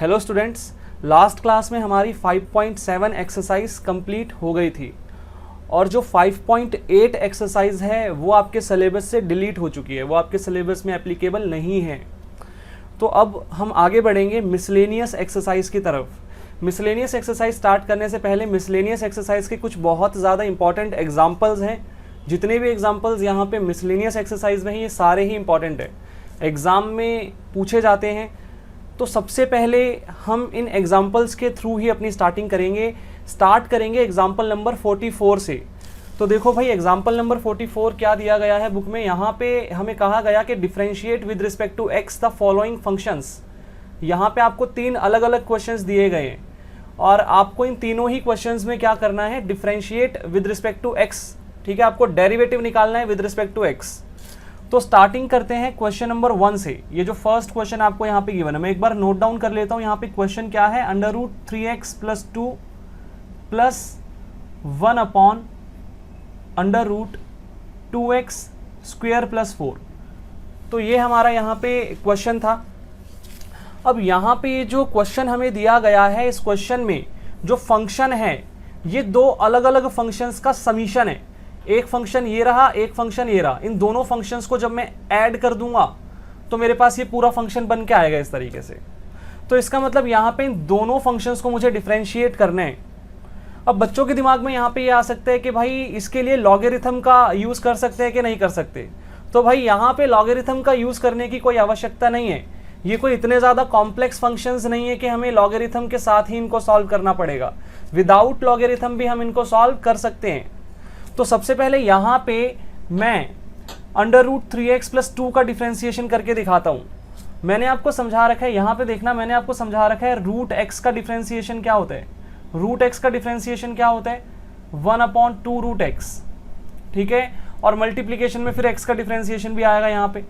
Hello students, last class में हमारी 5.7 exercise complete हो गई थी और जो 5.8 एक्सरसाइज है वो आपके सिलेबस से डिलीट हो चुकी है, वो आपके सिलेबस में एप्लीकेबल नहीं है। तो अब हम आगे बढ़ेंगे मिसलेनियस एक्सरसाइज की तरफ। मिसलेनियस एक्सरसाइज स्टार्ट करने से पहले मिसलेनियस एक्सरसाइज के कुछ बहुत ज़्यादा इंपॉर्टेंट एग्जाम्पल्स हैं। जितने भी एग्जाम्पल्स यहाँ पे मिसलेनियस एक्सरसाइज में हैं ये सारे ही इंपॉर्टेंट है, एग्ज़ाम में पूछे जाते हैं। तो सबसे पहले हम इन एग्जाम्पल्स के थ्रू ही अपनी स्टार्टिंग करेंगे। स्टार्ट करेंगे एग्जाम्पल नंबर 44 से। तो देखो भाई, एग्जाम्पल नंबर 44 क्या दिया गया है बुक में। यहाँ पे हमें कहा गया कि differentiate with respect to X the following functions. यहाँ पे आपको 3 अलग अलग क्वेश्चंस दिए गए हैं और आपको इन तीनों ही क्वेश्चंस में क्या करना है, differentiate with respect to X. ठीक है, आपको डेरिवेटिव निकालना है विद रिस्पेक्ट टू एक्स। तो स्टार्टिंग करते हैं क्वेश्चन नंबर 1 से। ये जो फर्स्ट क्वेश्चन आपको यहाँ पे गिवन है, मैं एक बार नोट डाउन कर लेता हूँ। यहाँ पे क्वेश्चन क्या है, √3x + 2 + 1 अपॉन √2x² + 4। तो ये हमारा यहाँ पे क्वेश्चन था। अब यहाँ पे ये जो क्वेश्चन हमें दिया गया है, इस क्वेश्चन में जो फंक्शन है ये 2 अलग अलग फंक्शंस का समीशन है। एक फंक्शन ये रहा, एक फंक्शन ये रहा। इन दोनों फंक्शंस को जब मैं ऐड कर दूंगा तो मेरे पास ये पूरा फंक्शन बन के आएगा इस तरीके से। तो इसका मतलब यहाँ पे इन दोनों फंक्शंस को मुझे डिफरेंशिएट करना है। अब बच्चों के दिमाग में यहाँ पे ये आ सकता है कि भाई इसके लिए लॉगरिथम का यूज़ कर सकते हैं कि नहीं कर सकते। तो भाई यहाँ पे लॉगरिथम का यूज़ करने की कोई आवश्यकता नहीं है। ये कोई इतने ज़्यादा कॉम्प्लेक्स फंक्शंस नहीं है कि हमें लॉगरिथम के साथ ही इनको सॉल्व करना पड़ेगा। विदाउट लॉगरिथम भी हम इनको सॉल्व कर सकते हैं। तो सबसे पहले यहाँ पे मैं √3x + 2 का डिफरेंशिएशन करके दिखाता हूँ। मैंने आपको समझा रखा है, यहाँ पे देखना, मैंने आपको समझा रखा है √x का डिफरेंशिएशन क्या होता है। √x का डिफरेंशिएशन क्या होता है, 1/2√x। ठीक है, और मल्टीप्लीकेशन में फिर x का डिफरेंशिएशन भी आएगा यहाँ पे।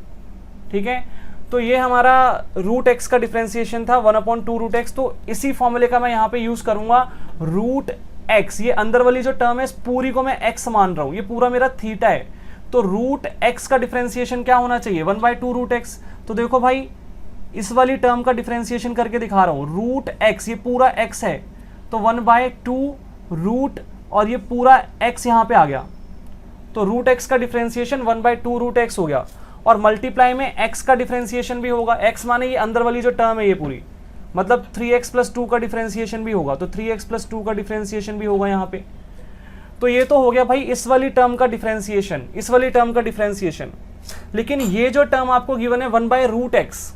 ठीक है, तो ये हमारा √x का डिफरेंशिएशन था, 1/2√x। तो इसी फॉर्मूले का मैं यहाँ पे यूज करूंगा √x। ये अंदर वाली जो टर्म है इस पूरी को मैं x मान रहा हूं, ये पूरा मेरा थीटा है। तो √x का डिफरेंशिएशन क्या होना चाहिए, 1/2√x। तो देखो भाई, इस वाली टर्म का डिफरेंशिएशन करके दिखा रहा हूं। √x ये पूरा x है, तो 1/2 और ये पूरा x यहाँ पे आ गया। तो √x का डिफरेंशिएशन 1/2√x हो गया। और मल्टीप्लाई में x का डिफरेंशिएशन भी होगा। x माने ये अंदर वाली जो टर्म है ये पूरी, मतलब 3x + 2 का डिफरेंशिएशन भी होगा। तो 3x + 2 का डिफरेंशिएशन भी होगा यहाँ पे। तो ये तो हो गया भाई इस वाली टर्म का डिफरेंशिएशन, इस वाली टर्म का डिफरेंशिएशन। लेकिन ये जो टर्म आपको गिवन है 1/√x,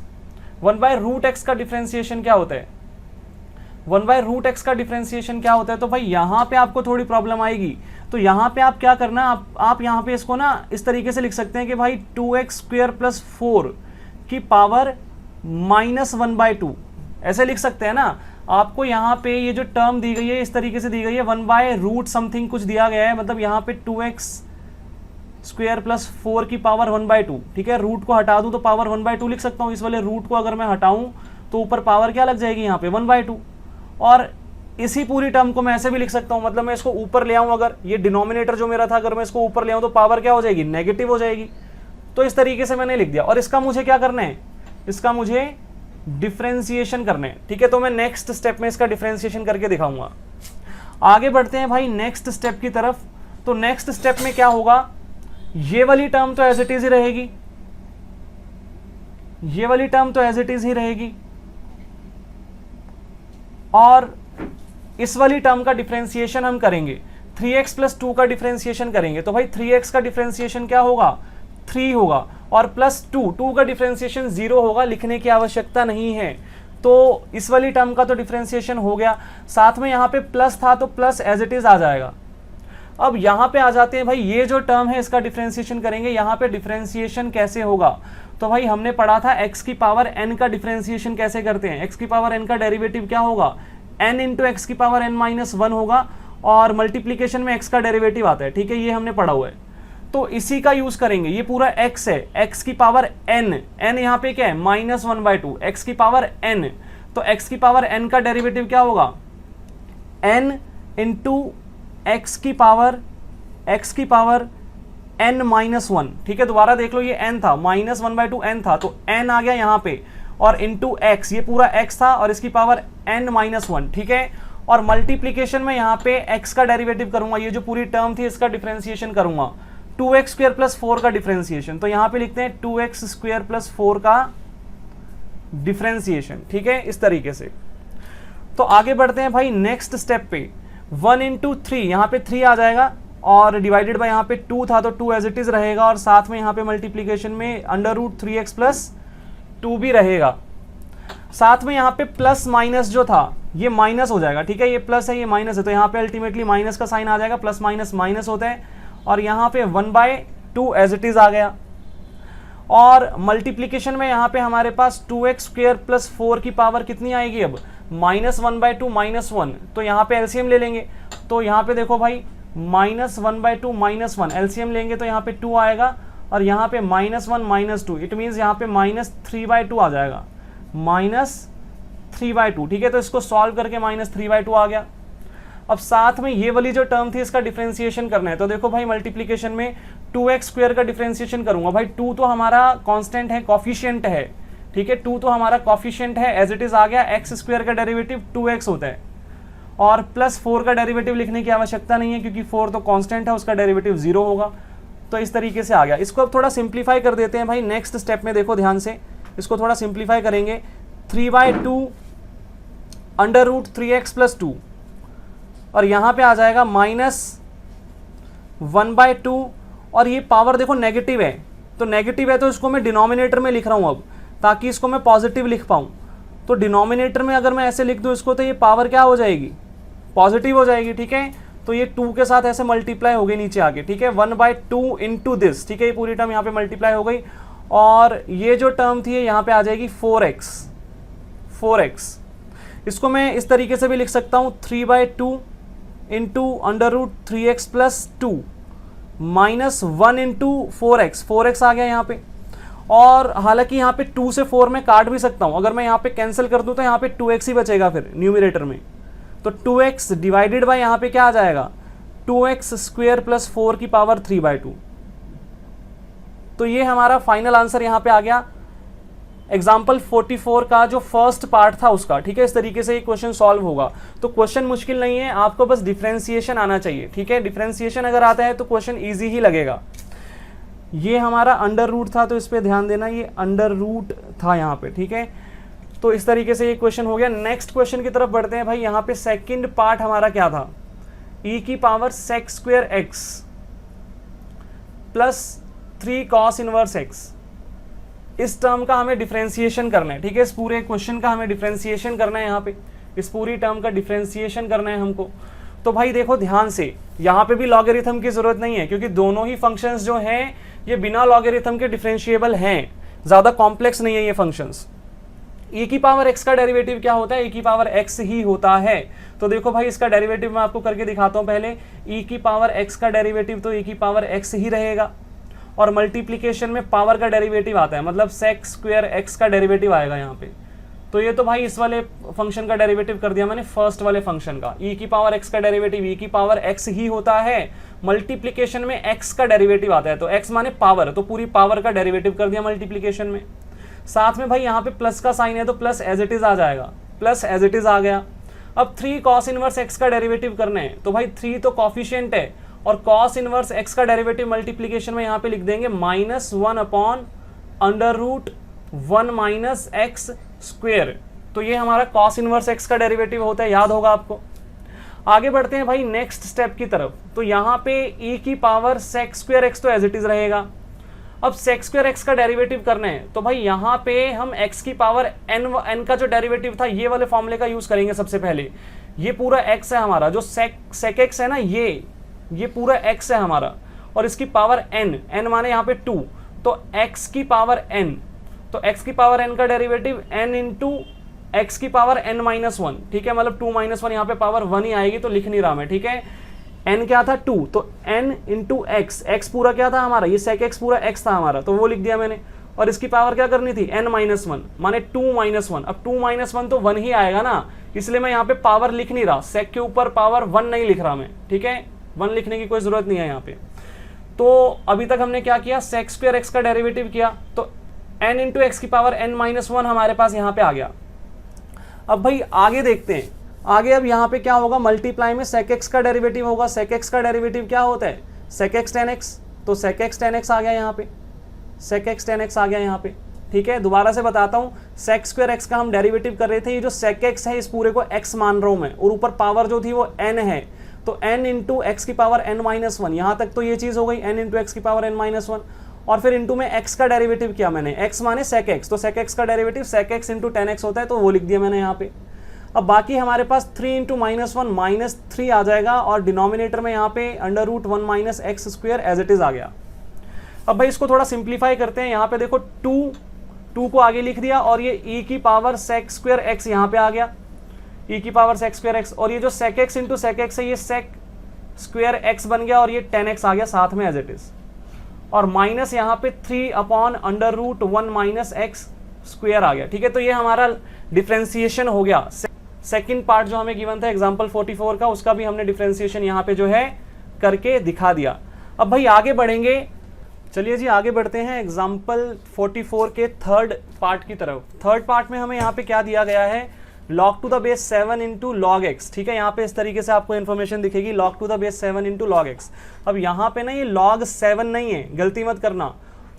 1/√x का डिफरेंशिएशन क्या होता है, 1/√x का डिफरेंशिएशन क्या होता है। तो भाई यहाँ पे आपको थोड़ी प्रॉब्लम आएगी। तो यहाँ पे आप क्या करना, आप यहाँ पे इसको ना इस तरीके से लिख सकते हैं कि भाई 2x² + 4 की पावर -1/2, ऐसे लिख सकते हैं ना। आपको यहाँ पे ये जो टर्म दी गई है इस तरीके से दी गई है, 1/रूट समथिंग कुछ दिया गया है, मतलब यहाँ पे 2x² + 4 की पावर 1/2। ठीक है, रूट को हटा दूं तो पावर 1/2 लिख सकता हूँ। इस वाले रूट को अगर मैं हटाऊं तो ऊपर पावर क्या लग जाएगी यहाँ पे, 1/2। और इसी पूरी टर्म को मैं ऐसे भी लिख सकता हूँ, मतलब मैं इसको ऊपर ले आऊँ, अगर ये डिनोमिनेटर जो मेरा था अगर मैं इसको ऊपर ले आऊँ तो पावर क्या हो जाएगी, नेगेटिव हो जाएगी। तो इस तरीके से मैंने लिख दिया। और इसका मुझे क्या करना है, इसका मुझे डिफरेंशिएशन करने। ठीक है, तो मैं नेक्स्ट स्टेप में इसका डिफरेंशिएशन करके दिखाऊंगा। आगे बढ़ते हैं भाई नेक्स्ट स्टेप की तरफ। तो नेक्स्ट स्टेप में क्या होगा, ये वाली टर्म तो एज इट इज ही रहेगी, ये वाली टर्म तो एज इट इज ही रहेगी, और इस वाली टर्म का डिफरेंशिएशन हम करेंगे। 3x + 2 का डिफरेंशिएशन करेंगे। तो भाई 3x का डिफरेंशिएशन क्या होगा, 3 होगा, और +2 का डिफरेंशिएशन 0 होगा, लिखने की आवश्यकता नहीं है। तो इस वाली टर्म का तो डिफरेंशिएशन हो गया, साथ में यहाँ पे प्लस था तो प्लस एज इट इज आ जाएगा। अब यहाँ पे आ जाते हैं भाई, ये जो टर्म है इसका डिफरेंशिएशन करेंगे। यहाँ पे डिफरेंशिएशन कैसे होगा, तो भाई हमने पढ़ा था x की पावर n का डिफरेंशिएशन कैसे करते हैं। x की पावर n का डेरिवेटिव क्या होगा, n × x की पावर n-1 होगा, और मल्टीप्लीकेशन में x का डेरिवेटिव आता है। ठीक है, ये हमने पढ़ा हुआ है। तो इसी का यूज करेंगे। ये पूरा x है, x की पावर n, n यहाँ पे क्या है, -1/2, x की पावर n। तो x की पावर n का डेरिवेटिव क्या होगा, n × x की पावर n-1। ठीक है, दोबारा देख लो, ये n था, -1/2 n था, तो n आ गया यहाँ पे, और इंटू एक्स, ये पूरा एक्स था और इसकी पावर n माइनस वन, ठीक है। और मल्टीप्लीकेशन में यहाँ पे x का डेरिवेटिव करूंगा, ये जो पूरी टर्म थी इसका डिफरेंशिएशन करूंगा, 2x स्क्वायर प्लस 4 का डिफरेंशिएशन। तो यहाँ पे लिखते हैं 2x स्क्वायर प्लस 4 का डिफरेंशिएशन, ठीक है, इस तरीके से। तो आगे बढ़ते हैं भाई नेक्स्ट स्टेप पे। 1 इंटू 3, यहाँ पे 3 आ जाएगा और डिवाइडेड बाय यहाँ पे 2 था तो 2 एज इट इज रहेगा, और साथ में यहाँ पे मल्टीप्लीकेशन में अंडर रूट 3x प्लस 2 भी रहेगा। साथ में यहाँ पे प्लस माइनस जो था ये माइनस हो जाएगा, ठीक है, ये प्लस है ये माइनस है, तो यहाँ पे अल्टीमेटली माइनस का साइन आ जाएगा, प्लस माइनस माइनस होता है, और यहाँ पे 1/2 एज इट इज आ गया। और मल्टीप्लीकेशन में यहाँ पे हमारे पास 2x स्क्वायर प्लस 4 की पावर कितनी आएगी अब, -1/2 -1, तो यहाँ पे एलसीएम ले लेंगे। तो यहाँ पे देखो भाई -1/2 -1 एलसीएम लेंगे तो यहाँ पे 2 आएगा, और यहाँ पे -1 -2, इट मीन्स यहाँ पे -3/2 आ जाएगा, -3/2, ठीक है। तो इसको सॉल्व करके -3/2 आ गया। अब साथ में ये वाली जो टर्म थी इसका डिफरेंशिएशन करना है, तो देखो भाई मल्टीप्लीकेशन में 2x स्क्वायर का डिफरेंशिएशन करूंगा। भाई 2 तो हमारा कांस्टेंट है, कोफिशिएंट है, ठीक है, 2 तो हमारा कोफिशिएंट है, एज इट इज आ गया। x स्क्वायर का डेरिवेटिव 2x होता है, और प्लस 4 का डेरिवेटिव लिखने की आवश्यकता नहीं है क्योंकि 4 तो कांस्टेंट है, उसका डेरिवेटिव 0 होगा। तो इस तरीके से आ गया। इसको अब थोड़ा सिंप्लीफाई कर देते हैं भाई नेक्स्ट स्टेप में, देखो ध्यान से, इसको थोड़ा सिंप्लीफाई करेंगे। 3/2 अंडर रूट 3x प्लस 2, और यहाँ पे आ जाएगा -1/2, और ये पावर देखो नेगेटिव है, तो नेगेटिव है तो इसको मैं डिनोमिनेटर में लिख रहा हूँ अब, ताकि इसको मैं पॉजिटिव लिख पाऊँ। तो डिनोमिनेटर में अगर मैं ऐसे लिख दूँ इसको, तो ये पावर क्या हो जाएगी, पॉजिटिव हो जाएगी, ठीक है। तो ये 2 के साथ ऐसे मल्टीप्लाई हो गई नीचे आके, ठीक है, 1/2 इंटू दिस, ठीक है, ये पूरी टर्म यहाँ पे मल्टीप्लाई हो गई, और ये जो टर्म थी यहाँ पे आ जाएगी 4x। इसको मैं इस तरीके से भी लिख सकता हूँ, 3/2 into under root 3x plus 2 -1 into 4x आ गया यहाँ पे। और हालांकि यहाँ पे 2 से 4 में काट भी सकता हूँ, अगर मैं यहाँ पे कैंसिल कर दूँ तो यहाँ पे 2x ही बचेगा फिर न्यूमरेटर में। तो 2x डिवाइडेड बाय यहाँ पे क्या आ जाएगा, 2x स्क्वायर प्लस 4 की पावर 3/2। तो ये हमारा फाइनल आंसर यहाँ पे आ गया एग्जाम्पल 44 का जो फर्स्ट पार्ट था उसका, ठीक है। इस तरीके से ये क्वेश्चन सॉल्व होगा। तो क्वेश्चन मुश्किल नहीं है, आपको बस डिफरेंशिएशन आना चाहिए, ठीक है। डिफरेंशिएशन अगर आता है तो क्वेश्चन ईजी ही लगेगा। ये हमारा अंडर रूट था, तो इस पर ध्यान देना, ये अंडर रूट था यहाँ पे, ठीक है। तो इस तरीके से ये क्वेश्चन हो गया। नेक्स्ट क्वेश्चन की तरफ बढ़ते हैं भाई। यहाँ पे सेकंड पार्ट हमारा क्या था, e की power sec square x plus 3 cos inverse x, इस टर्म का हमें डिफरेंशिएशन करना है, ठीक है। इस पूरे क्वेश्चन का हमें डिफरेंशिएशन करना है, यहाँ पे इस पूरी टर्म का डिफरेंशिएशन करना है हमको। तो भाई देखो ध्यान से, यहाँ पे भी लॉगरिथम की जरूरत नहीं है क्योंकि दोनों ही फंक्शंस जो हैं ये बिना लॉगरिथम के डिफरेंशिएबल हैं, ज़्यादा कॉम्प्लेक्स नहीं है ये फंक्शंस। e की पावर x का डेरिवेटिव क्या होता है, e की पावर x ही होता है। तो देखो भाई इसका डेरिवेटिव मैं आपको करके दिखाता हूँ पहले। e की पावर x का डेरिवेटिव तो e की पावर x ही रहेगा, और मल्टीप्लिकेशन में पावर का डेरिवेटिव आता है, मतलब sec स्क्वायर x का डेरिवेटिव आएगा यहाँ पे। तो ये तो भाई इस वाले फंक्शन का डेरिवेटिव कर दिया मैंने, फर्स्ट वाले फंक्शन का। e की पावर x का डेरिवेटिव e की पावर x ही होता है, मल्टीप्लिकेशन में x का डेरिवेटिव आता है, तो x माने पावर, तो पूरी पावर का डेरिवेटिव कर दिया मल्टीप्लिकेशन में। साथ में भाई यहाँ पे प्लस का साइन है तो प्लस एज इट इज आ जाएगा, प्लस एज इट इज आ गया। अब 3 cos इनवर्स x का डेरिवेटिव करना है, तो भाई 3 तो कॉफिशिएंट है, और cos इनवर्स x का डेरिवेटिव मल्टीप्लिकेशन में यहाँ पे लिख देंगे -1/√1 माइनस x स्क्वायर। तो ये हमारा cos इनवर्स x का डेरिवेटिव होता है, याद होगा आपको। आगे बढ़ते हैं भाई नेक्स्ट स्टेप की तरफ। तो यहाँ पे e की पावर sec स्क्वायर x तो एज इट इज रहेगा। अब sec स्क्वायर x का डेरिवेटिव करना है, तो भाई यहाँ पे हम x की पावर n का जो डेरिवेटिव था ये वाले फॉर्मूले का यूज करेंगे सबसे पहले। ये पूरा x है हमारा, जो sec x है ना, ये पूरा x है हमारा, और इसकी पावर n माने यहाँ पे 2, तो x की पावर n, तो x की पावर n का डेरिवेटिव n इंटू x की पावर n माइनस 1, ठीक है, मतलब 2 - 1 यहाँ पे पावर 1 ही आएगी, तो लिख नहीं रहा मैं, ठीक है। n क्या था 2, तो n इंटू x पूरा क्या था हमारा, ये sec x पूरा x था हमारा, तो वो लिख दिया मैंने। और इसकी पावर क्या करनी थी, n माइनस 1 माने 2 - 1। अब 2 - 1 तो 1 ही आएगा ना, इसलिए मैं यहाँ पे पावर लिख नहीं रहा, sec के ऊपर पावर 1 नहीं लिख रहा मैं, ठीक है, 1 लिखने की कोई जरूरत नहीं है यहाँ पे। तो अभी तक हमने क्या किया, sec स्क्वायर x का डेरिवेटिव किया, तो n इंटू एक्स की पावर n-1 हमारे पास यहाँ पे आ गया। अब भाई आगे देखते हैं, आगे अब यहाँ पे क्या होगा, मल्टीप्लाई में sec x का डेरिवेटिव होगा। sec x का डेरिवेटिव क्या होता है, sec x tan x, तो sec x tan x आ गया यहाँ पे, sec x tan x आ गया यहाँ पे। ठीक है, दोबारा से बताता हूँ, sec स्क्वायर x का हम डेरिवेटिव कर रहे थे, ये जो sec x है इस पूरे को x मान रहा हूँ मैं, और ऊपर पावर जो थी वो n है, तो n इंटू एक्स की पावर n-1, यहाँ तक तो ये चीज़ हो गई, n इंटू एक्स की पावर n-1, और फिर इंटू में x का डेरिवेटिव किया मैंने, x माने sec x, तो sec x का derivative sec x into tan x होता है, तो वो लिख दिया मैंने यहाँ पे। अब बाकी हमारे पास 3 इंटू -1 -3 आ जाएगा, और डिनोमिनेटर में यहाँ पे √1 minus x square as it is आ गया। अब भाई इसको थोड़ा सिंप्लीफाई करते हैं, यहाँ पे देखो 2 को आगे लिख दिया, और ये e की पावर sec स्क्वायर x यहाँ पे आ गया, e की पावर sec स्क्वायर x, और ये जो sec x into sec x है ये sec स्क्वायर x बन गया, और ये tan x आ गया साथ में एज इट इज, और माइनस यहाँ पे 3/√1 माइनस एक्स स्क्वायर आ गया। ठीक है, तो ये हमारा डिफ्रेंसिएशन हो गया। सेकंड पार्ट जो हमें गिवन था एग्जांपल 44 का, उसका भी हमने डिफ्रेंसिएशन यहाँ पे जो है करके दिखा दिया। अब भाई आगे बढ़ेंगे, चलिए जी आगे बढ़ते हैं एग्जांपल 44 के थर्ड पार्ट की तरफ। थर्ड पार्ट में हमें यहाँ पे क्या दिया गया है, log to the base 7 into log X. ठीक है, यहाँ पे इस तरीके से आपको इन्फॉर्मेशन दिखेगी, log to the base 7 into log X. अब यहाँ पे ना ये log 7 नहीं है, गलती मत करना,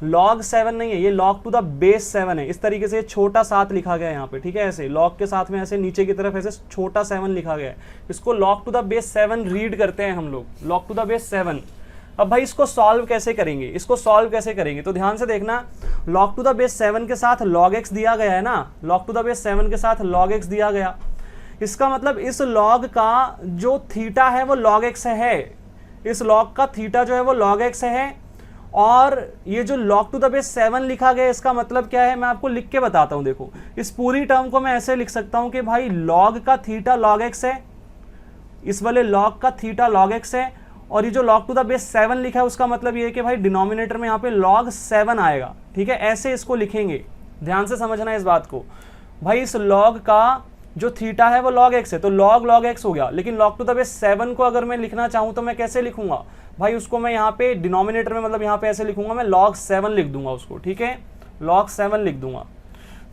log 7 नहीं है, ये log टू द बेस 7 है। इस तरीके से छोटा 7 लिखा गया है यहाँ पे। ठीक है, ऐसे log के साथ में ऐसे नीचे की तरफ ऐसे छोटा 7 लिखा गया है, इसको log to the base 7 read करते हैं हम लोग, log टू द बेस 7। अब भाई इसको सॉल्व कैसे करेंगे, इसको सॉल्व कैसे करेंगे, तो ध्यान से देखना, log टू द बेस 7 के साथ log x दिया गया है ना, log टू द बेस 7 के साथ log x दिया गया, इसका मतलब इस log का जो थीटा है वो log x है, इस log का थीटा जो है वो log x है, और ये जो log टू द बेस 7 लिखा गया इसका मतलब क्या है, मैं आपको लिख के बताता हूं। देखो इस पूरी टर्म को मैं ऐसे लिख सकता हूं कि भाई log का थीटा log x है, इस वाले log का थीटा log x है, और ये जो log टू द बेस 7 लिखा है उसका मतलब ये है कि भाई डिनोमिनेटर में यहाँ पे log 7 आएगा। ठीक है, ऐसे इसको लिखेंगे, ध्यान से समझना इस बात को। भाई इस log का जो थीटा है वो log x है, तो log x हो गया, लेकिन log टू द बेस 7 को अगर मैं लिखना चाहूँ तो मैं कैसे लिखूंगा भाई, उसको मैं यहाँ पे डिनोमिनेटर में मतलब यहाँ पे ऐसे लिखूंगा, मैं log 7 लिख दूंगा उसको। ठीक है, log 7 लिख दूंगा,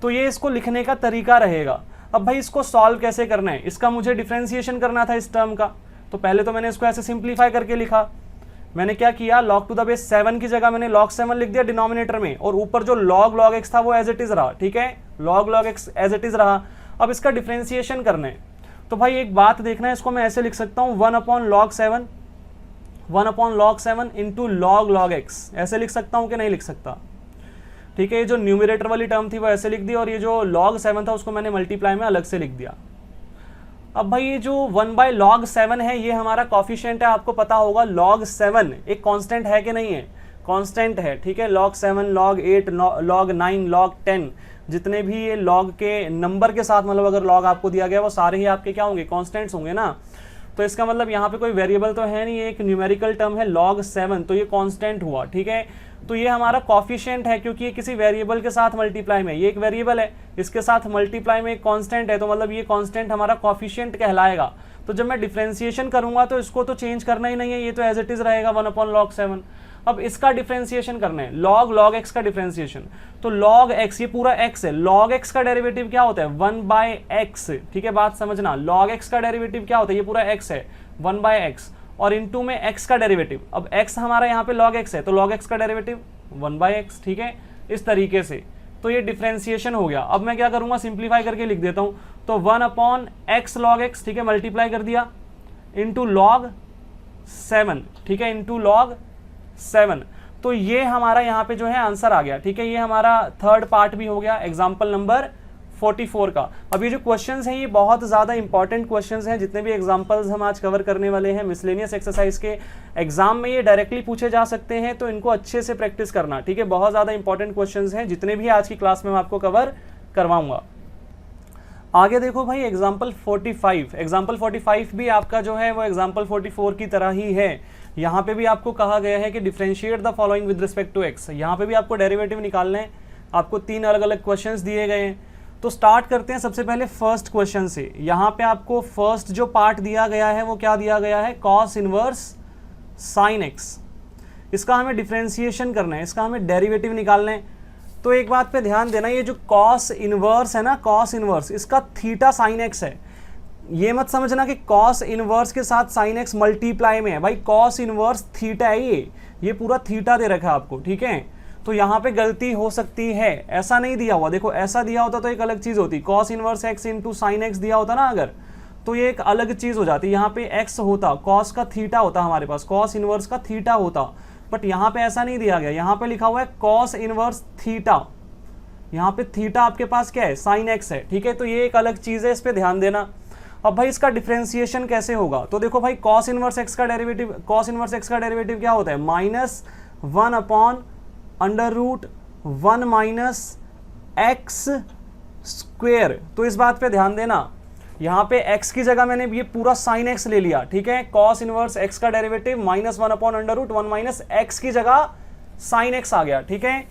तो ये इसको लिखने का तरीका रहेगा। अब भाई इसको सॉल्व कैसे करना है, इसका मुझे डिफ्रेंसिएशन करना था इस टर्म का, तो पहले तो मैंने इसको ऐसे सिंप्लीफाई करके लिखा। मैंने क्या किया, log टू द बेस 7 की जगह मैंने log 7 लिख दिया डिनोमिनेटर में, और ऊपर जो log x था वो एज इट इज रहा। ठीक है, log x as it is रहा। अब इसका डिफ्रेंसिएशन करना है, तो भाई एक बात देखना है, इसको मैं ऐसे लिख सकता हूँ 1/log 7 इंटू log x, ऐसे लिख सकता हूँ कि नहीं लिख सकता। ठीक है, ये जो न्यूमरेटर वाली टर्म थी वो ऐसे लिख दी, और ये जो log 7 था उसको मैंने मल्टीप्लाई में अलग से लिख दिया। अब भाई ये जो 1/log 7 है ये हमारा कॉफिशिएंट है, आपको पता होगा log 7 एक कांस्टेंट है कि नहीं है, कांस्टेंट है। ठीक है, log 7, log 8, log 9, log 10, जितने भी ये log के नंबर के साथ मतलब अगर log आपको दिया गया वो सारे ही आपके क्या होंगे, कांस्टेंट्स होंगे ना। तो इसका मतलब यहाँ पे कोई वेरिएबल तो है नहीं, एक न्यूमेरिकल टर्म है log 7, तो ये कांस्टेंट हुआ। ठीक है, तो ये हमारा कॉफिशिएंट है क्योंकि ये किसी वेरिएबल के साथ मल्टीप्लाई में, ये एक वेरिएबल है, इसके साथ मल्टीप्लाई में एक कांस्टेंट है, तो मतलब ये कांस्टेंट हमारा कॉफिशिएंट कहलाएगा। तो जब मैं डिफरेंशिएशन करूंगा तो इसको तो चेंज करना ही नहीं है, ये तो एज इट इज रहेगा 1/log 7। अब इसका डिफरेंशिएशन करना है, log x का डिफरेंशिएशन, तो log x ये पूरा x है, log x का डेरिवेटिव क्या होता है 1/x। ठीक है, बात समझना, log x का डेरिवेटिव क्या होता है, ये पूरा x है 1/x, और इनटू में x का डेरिवेटिव, अब x हमारा यहाँ पे log x है, तो log x का डेरिवेटिव 1/x। ठीक है, इस तरीके से तो ये डिफरेंशिएशन हो गया। अब मैं क्या करूंगा, सिंप्लीफाई करके लिख देता हूं, तो 1/x log x, ठीक है, मल्टीप्लाई कर दिया, इंटू log 7। ठीक है, इंटू log 7, तो ये हमारा यहाँ पे जो है आंसर आ गया। ठीक है, ये हमारा थर्ड पार्ट भी हो गया एग्जाम्पल नंबर 44 का। अब ये जो क्वेश्चंस हैं ये बहुत ज़्यादा इंपॉर्टेंट क्वेश्चंस हैं, जितने भी एग्जांपल्स हम आज कवर करने वाले हैं मिसलेनियस एक्सरसाइज के एग्जाम में ये डायरेक्टली पूछे जा सकते हैं, तो इनको अच्छे से प्रैक्टिस करना। ठीक है, बहुत ज़्यादा इंपॉर्टेंट क्वेश्चंस हैं, जितने भी आज की क्लास में मैं आपको कवर करवाऊंगा। आगे देखो भाई एग्जाम्पल 45, एग्जाम्पल 45 भी आपका जो है वो एग्जाम्पल 44 की तरह ही है। यहाँ पे भी आपको कहा गया है कि differentiate the following with respect to x. यहाँ पे भी आपको डेरिवेटिव निकालना है, आपको 3 अलग अलग क्वेश्चंस दिए गए हैं। तो स्टार्ट करते हैं सबसे पहले फर्स्ट क्वेश्चन से। यहाँ पे आपको फर्स्ट जो पार्ट दिया गया है वो क्या दिया गया है, कॉस इनवर्स साइन एक्स। इसका हमें डिफरेंशिएशन करना है, इसका हमें डेरिवेटिव निकालना है। तो एक बात पे ध्यान देना, ये जो कॉस इनवर्स है ना, कॉस इनवर्स, इसका थीटा साइन एक्स है। ये मत समझना कि कॉस इनवर्स के साथ साइन एक्स मल्टीप्लाई में है, भाई कॉस इनवर्स थीटा है, ये पूरा थीटा दे रखा है आपको, ठीक है। तो यहाँ पे गलती हो सकती है, ऐसा नहीं दिया हुआ, देखो ऐसा दिया होता तो एक अलग चीज होती, cos inverse x into sine x दिया होता ना अगर, तो ये एक अलग चीज हो जाती। यहाँ पे एक्स होता, कॉस का थीटा होता हमारे पास, कॉस इनवर्स का थीटा होता, बट यहाँ पे ऐसा नहीं दिया गया। यहाँ पे लिखा हुआ है कॉस इनवर्स थीटा, यहाँ पे थीटा आपके पास क्या है, साइन एक्स है, ठीक है। तो ये एक अलग चीज है, इस पे ध्यान देना। अब भाई इसका डिफरेंशिएशन कैसे होगा, तो देखो भाई कॉस इनवर्स एक्स का डेरिवेटिव, कॉस इनवर्स एक्स का डेरिवेटिव क्या होता है, -1 upon under root 1 minus x square. तो इस बात पे ध्यान देना, यहाँ पे x की जगह मैंने ये पूरा साइन x ले लिया, ठीक है। कॉस इनवर्स x का derivative -1 upon under root 1 minus x की जगह साइन x आ गया, ठीक है।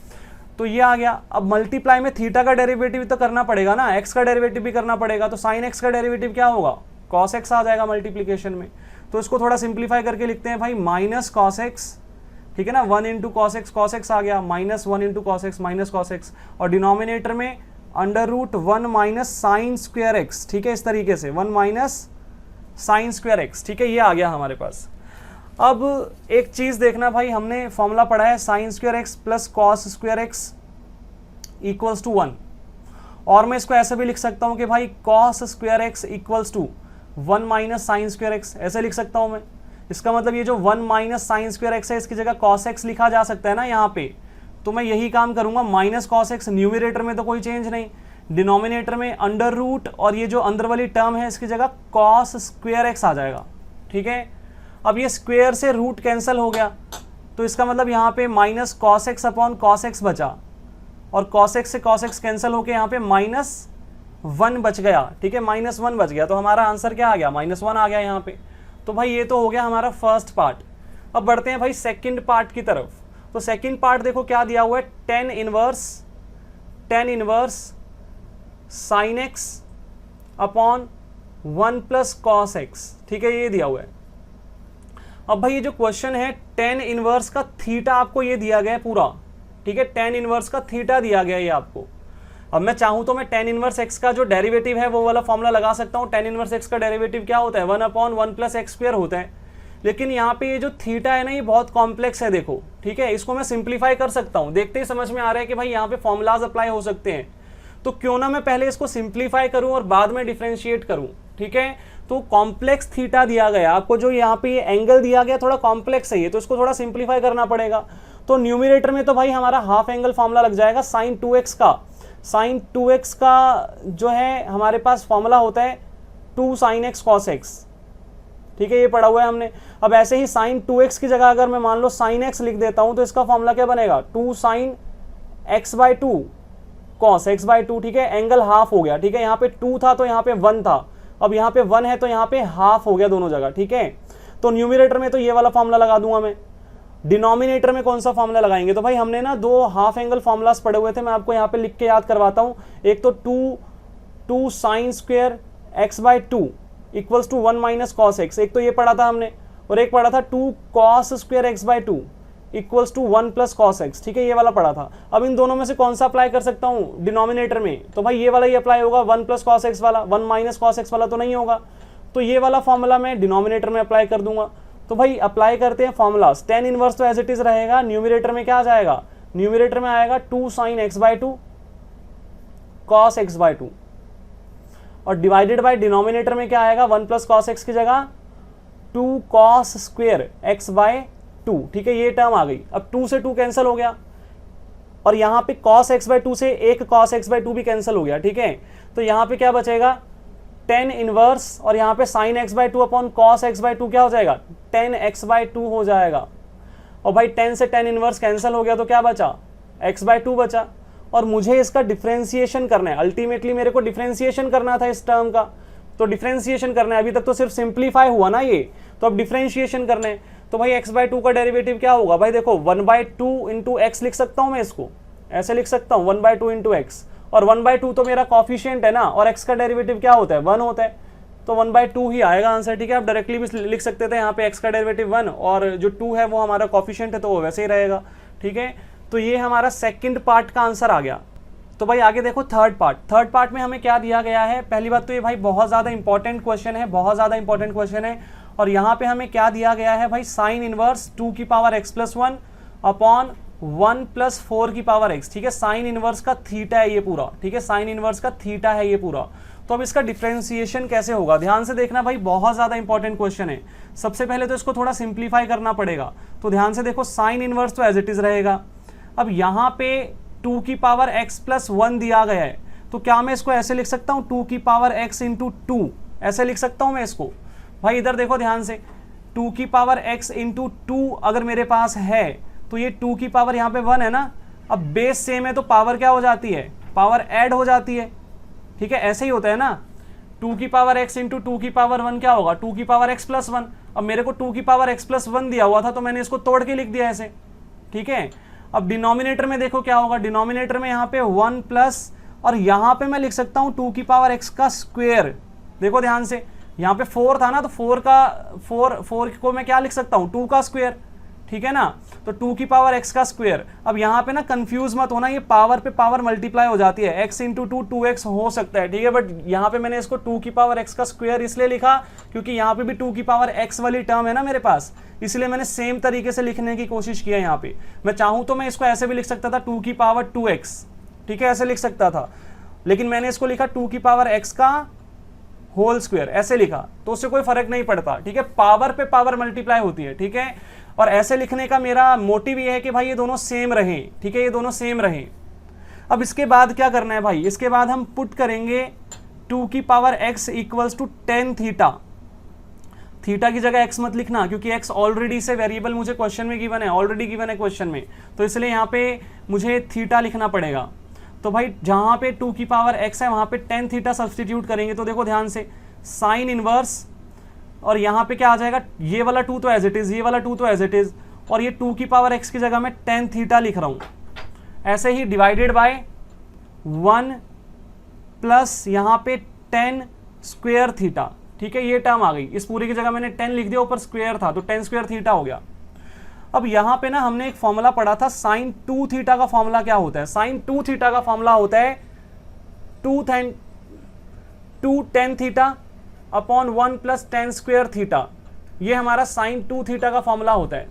तो ये आ गया। अब मल्टीप्लाई में थीटा का डेरिवेटिव तो करना पड़ेगा ना, x का डेरिवेटिव भी करना पड़ेगा, तो साइन x का डेरिवेटिव क्या होगा, cos x आ जाएगा मल्टीप्लीकेशन में। तो इसको थोड़ा सिंप्लीफाई करके लिखते हैं भाई, माइनस cos x, ठीक है ना, 1 इंटू cos x आ गया, -1 इंटू cos x, और डिनोमिनेटर में under root 1 minus sine square x, ठीक है, इस तरीके से 1 माइनस साइन स्क्वायर एक्स, ठीक है, ये आ गया हमारे पास। अब एक चीज देखना भाई, हमने फॉर्मूला पढ़ा है sine square x plus cos square x equals to 1, और मैं इसको ऐसे भी लिख सकता हूं कि भाई cos square x equals to 1 minus sine square x, ऐसे लिख सकता हूं मैं। इसका मतलब ये जो 1 माइनस साइन स्क्वायर एक्स है, इसकी जगह कॉस एक्स लिखा जा सकता है ना यहाँ पे, तो मैं यही काम करूंगा, माइनस कॉस एक्स, न्यूमरेटर में तो कोई चेंज नहीं, डिनोमिनेटर में अंडर रूट, और ये जो अंदर वाली टर्म है इसकी जगह कॉस स्क्वायर एक्स आ जाएगा, ठीक है। अब ये स्क्वायर से रूट कैंसिल हो गया, तो इसका मतलब यहाँ पे minus cos x upon cos x बचा, और कॉस एक्स से कॉस एक्स कैंसिल होकर यहाँ पे -1 बच गया, ठीक है, -1 बच गया। तो हमारा आंसर क्या आ गया, -1 आ गया यहाँ पे। तो भाई ये तो हो गया हमारा फर्स्ट पार्ट। अब बढ़ते हैं भाई सेकंड पार्ट की तरफ। तो सेकंड पार्ट देखो क्या दिया हुआ है, tan inverse sine x upon 1 plus cos x, ठीक है, ये दिया हुआ है। अब भाई ये जो क्वेश्चन है, tan इनवर्स का थीटा आपको ये दिया गया है पूरा, ठीक है, tan इनवर्स का थीटा दिया गया है ये आपको। अब मैं चाहूं तो मैं tan इनवर्स x का जो डेरिवेटिव है वो वाला फॉर्मूला लगा सकता हूं। tan इनवर्स x का डेरिवेटिव क्या होता है, 1 अपॉन 1 प्लस एक्स स्क्वायर होता है। लेकिन यहाँ पे ये जो थीटा है ना, ये बहुत कॉम्प्लेक्स है, देखो, ठीक है, इसको मैं सिंप्लीफाई कर सकता हूँ। देखते ही समझ में आ रहा है कि भाई यहाँ पे फॉर्मूलाज अप्लाई हो सकते हैं, तो क्यों ना मैं पहले इसको सिंप्लीफाई करूँ और बाद में डिफ्रेंशिएट करूँ, ठीक है। तो कॉम्प्लेक्स थीटा दिया गया आपको, जो यहाँ पे ये एंगल दिया गया थोड़ा कॉम्प्लेक्स है ये, तो इसको थोड़ा सिंप्लीफाई करना पड़ेगा। तो न्यूमरेटर में तो भाई हमारा हाफ एंगल फॉर्मूला लग जाएगा साइन 2x का। साइन 2x का जो है हमारे पास फॉर्मूला होता है 2 sin x cos x, ठीक है, ये पढ़ा हुआ है हमने। अब ऐसे ही साइन 2x की जगह अगर मैं मान लो sin x लिख देता हूं, तो इसका फॉर्मूला क्या बनेगा, 2 sin x/2 cos x/2, ठीक है, एंगल हाफ हो गया, ठीक है, यहाँ पे 2 था तो यहाँ पे 1 था, अब यहाँ पे 1 है तो यहाँ पे हाफ हो गया दोनों जगह, ठीक है। तो न्यूमरेटर में तो ये वाला फॉर्मूला लगा दूंगा मैं। डिनोमिनेटर में कौन सा फॉर्मूला लगाएंगे, तो भाई हमने ना 2 हाफ एंगल फॉर्मूलास पढ़े हुए थे, मैं आपको यहाँ पे लिख के याद करवाता हूँ। एक तो 2 sin square x/2 equals to 1 minus cos x, एक तो ये पढ़ा था हमने, और एक पढ़ा था 2 cos square x/2 equals to 1 plus cos x, ठीक है, ये वाला पढ़ा था। अब इन दोनों में से कौन सा अप्लाई कर सकता हूँ डिनोमिनेटर में, तो भाई ये वाला ही अप्लाई होगा, 1 प्लस कॉस एक्स वाला, 1 माइनस कॉस एक्स वाला तो नहीं होगा, तो ये वाला फॉर्मूला मैं डिनोमिनेटर में अप्लाई कर दूंगा। तो भाई अप्लाई करते हैं फॉर्मूलास। tan इनवर्स तो एज इट इज रहेगा, न्यूमरेटर में क्या आ जाएगा, न्यूमरेटर में आएगा 2 sin x/2 cos x/2, और डिवाइडेड बाय डिनोमिनेटर में क्या आएगा, 1 प्लस कॉस एक्स की जगह 2 cos स्क्वायर x/2, ठीक है, ये टर्म आ गई। अब 2 से 2 कैंसिल हो गया, और यहाँ पे cos x/2 से एक cos x/2 भी कैंसिल हो गया, ठीक है। तो यहाँ पे क्या बचेगा, tan इनवर्स, और यहाँ पे sin x/2 upon cos x/2 क्या हो जाएगा, tan x/2 हो जाएगा। और भाई 10 से tan इनवर्स कैंसिल हो गया तो क्या बचा, x/2 बचा, और मुझे इसका डिफरेंशिएशन करना है। अल्टीमेटली मेरे को डिफरेंशिएशन करना था इस टर्म का, तो डिफरेंशिएशन करना है। अभी तक तो सिर्फ सिंप्लीफाई हुआ ना ये, तो अब डिफरेंशिएशन करना है। तो भाई x/2 का डेरिवेटिव क्या होगा, भाई देखो 1/2 इंटू एक्स लिख सकता हूँ मैं, इसको ऐसे लिख सकता हूँ 1/2 इंटू एक्स, और 1/2 तो मेरा कॉफिशिएंट है ना, और x का डेरिवेटिव क्या होता है, 1 होता है, तो 1/2 ही आएगा आंसर, ठीक है। आप डायरेक्टली भी लिख सकते थे यहाँ पे x का डेरिवेटिव 1, और जो 2 है वो हमारा कॉफिशिएंट है तो वो वैसे ही रहेगा, ठीक है। तो ये हमारा सेकंड पार्ट का आंसर आ गया। तो भाई आगे देखो थर्ड पार्ट में हमें क्या दिया गया है। पहली बात तो ये भाई बहुत ज़्यादा इंपॉर्टेंट क्वेश्चन है, बहुत ज़्यादा इंपॉर्टेंट क्वेश्चन है। और यहाँ पे हमें क्या दिया गया है भाई, साइन इनवर्स 2 की power x plus 1 upon 1 plus 4 की पावर x। ठीक है, साइन इनवर्स का थीटा है ये पूरा। ठीक है, साइन इनवर्स का थीटा है ये पूरा। तो अब इसका डिफरेंशिएशन कैसे होगा, ध्यान से देखना भाई, बहुत ज़्यादा इंपॉर्टेंट क्वेश्चन है। सबसे पहले तो इसको थोड़ा सिंप्लीफाई करना पड़ेगा। तो ध्यान से देखो, साइन इनवर्स तो एज इट इज़ रहेगा। अब यहाँ पे 2 की पावर x प्लस 1 दिया गया है, तो क्या मैं इसको ऐसे लिख सकता हूँ 2 की पावर x इंटू 2, ऐसे लिख सकता हूँ मैं इसको। भाई इधर देखो ध्यान से, 2 की पावर x इंटू 2 अगर मेरे पास है तो ये 2 की पावर यहाँ पे 1 है ना। अब बेस सेम है तो पावर क्या हो जाती है, पावर ऐड हो जाती है। ठीक है, ऐसे ही होता है ना, 2 की पावर x इंटू 2 की पावर 1 क्या होगा, 2 की पावर x प्लस 1। अब मेरे को 2 की पावर x प्लस 1 दिया हुआ था तो मैंने इसको तोड़ के लिख दिया ऐसे। ठीक है, अब डिनोमिनेटर में देखो क्या होगा, डिनोमिनेटर में यहाँ पे 1 प्लस, और यहाँ पे मैं लिख सकता हूँ 2 की पावर x का स्क्वायर। देखो ध्यान से, यहाँ पे 4 था ना, तो 4 को मैं क्या लिख सकता हूँ, 2 का स्क्वायर। ठीक है ना, तो 2 की पावर x का स्क्वायर। अब यहाँ पे ना कंफ्यूज मत होना, ये पावर पे पावर मल्टीप्लाई हो जाती है, x इंटू 2 2x हो सकता है। ठीक है, बट यहाँ पे मैंने इसको 2 की पावर x का स्क्वायर इसलिए लिखा क्योंकि यहाँ पे भी 2 की पावर x वाली टर्म है ना मेरे पास, इसलिए मैंने सेम तरीके से लिखने की कोशिश किया। यहाँ पे मैं चाहूँ तो मैं इसको ऐसे भी लिख सकता था 2 की पावर 2x। ठीक है, ऐसे लिख सकता था, लेकिन मैंने इसको लिखा 2 की पावर x का होल स्क्वायर, ऐसे लिखा, तो उससे कोई फर्क नहीं पड़ता। ठीक है, पावर पे पावर मल्टीप्लाई होती है। ठीक है, और ऐसे लिखने का मेरा मोटिव ये है कि भाई ये दोनों सेम रहें। ठीक है, ये दोनों सेम रहें। अब इसके बाद क्या करना है भाई, इसके बाद हम पुट करेंगे 2 की power x equals to ten theta. Theta की जगह x मत लिखना क्योंकि x ऑलरेडी से वेरिएबल मुझे क्वेश्चन में गिवन है, ऑलरेडी गिवन है क्वेश्चन में, तो इसलिए यहाँ पे मुझे थीटा लिखना पड़ेगा। तो भाई जहाँ पे 2 की पावर x है वहाँ पे टेन थीटा सब्सटीट्यूट करेंगे। तो देखो ध्यान से, साइन इनवर्स, और यहाँ पे क्या आ जाएगा, ये वाला 2 तो एज इट इज, ये वाला 2 तो एज इट इज, और ये 2 की पावर x की जगह मैं टेन थीटा लिख रहा हूँ। ऐसे ही डिवाइडेड बाय 1 प्लस यहाँ पे 10 स्क्वायर थीटा। ठीक है, ये टर्म आ गई, इस पूरी की जगह मैंने 10 लिख दिया, ऊपर स्क्वायर था तो 10 स्क्वायर थीटा हो गया। अब यहाँ पे ना हमने एक फॉर्मूला पढ़ा था, साइन 2 थीटा का फॉर्मूला क्या होता है, साइन 2 थीटा का फॉर्मूला होता है 2 tan theta upon 1 plus 10 square theta. ये हमारा साइन 2 थीटा का फॉर्मूला होता है।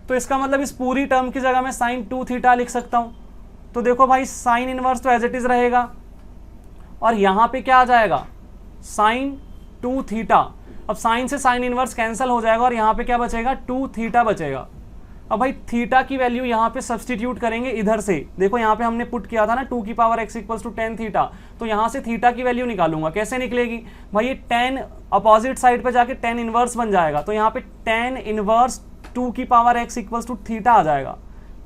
तो इसका मतलब इस पूरी टर्म की जगह मैं साइन 2 थीटा लिख सकता हूं। तो देखो भाई, साइन इनवर्स तो एज इट इज रहेगा, और यहां पे क्या आ जाएगा, साइन 2 थीटा। अब साइन से साइन इनवर्स कैंसिल हो जाएगा और यहां पे क्या बचेगा, 2 थीटा बचेगा। अब भाई थीटा की वैल्यू यहाँ पे सब्सटीट्यूट करेंगे इधर से। देखो यहाँ पे हमने पुट किया था ना 2 की power x equals to 10 theta, तो यहाँ से थीटा की वैल्यू निकालूंगा। कैसे निकलेगी भाई, ये 10 अपोजिट साइड पे जाके 10 इनवर्स बन जाएगा, तो यहाँ पे 10 इनवर्स 2 की power x equals to theta आ जाएगा।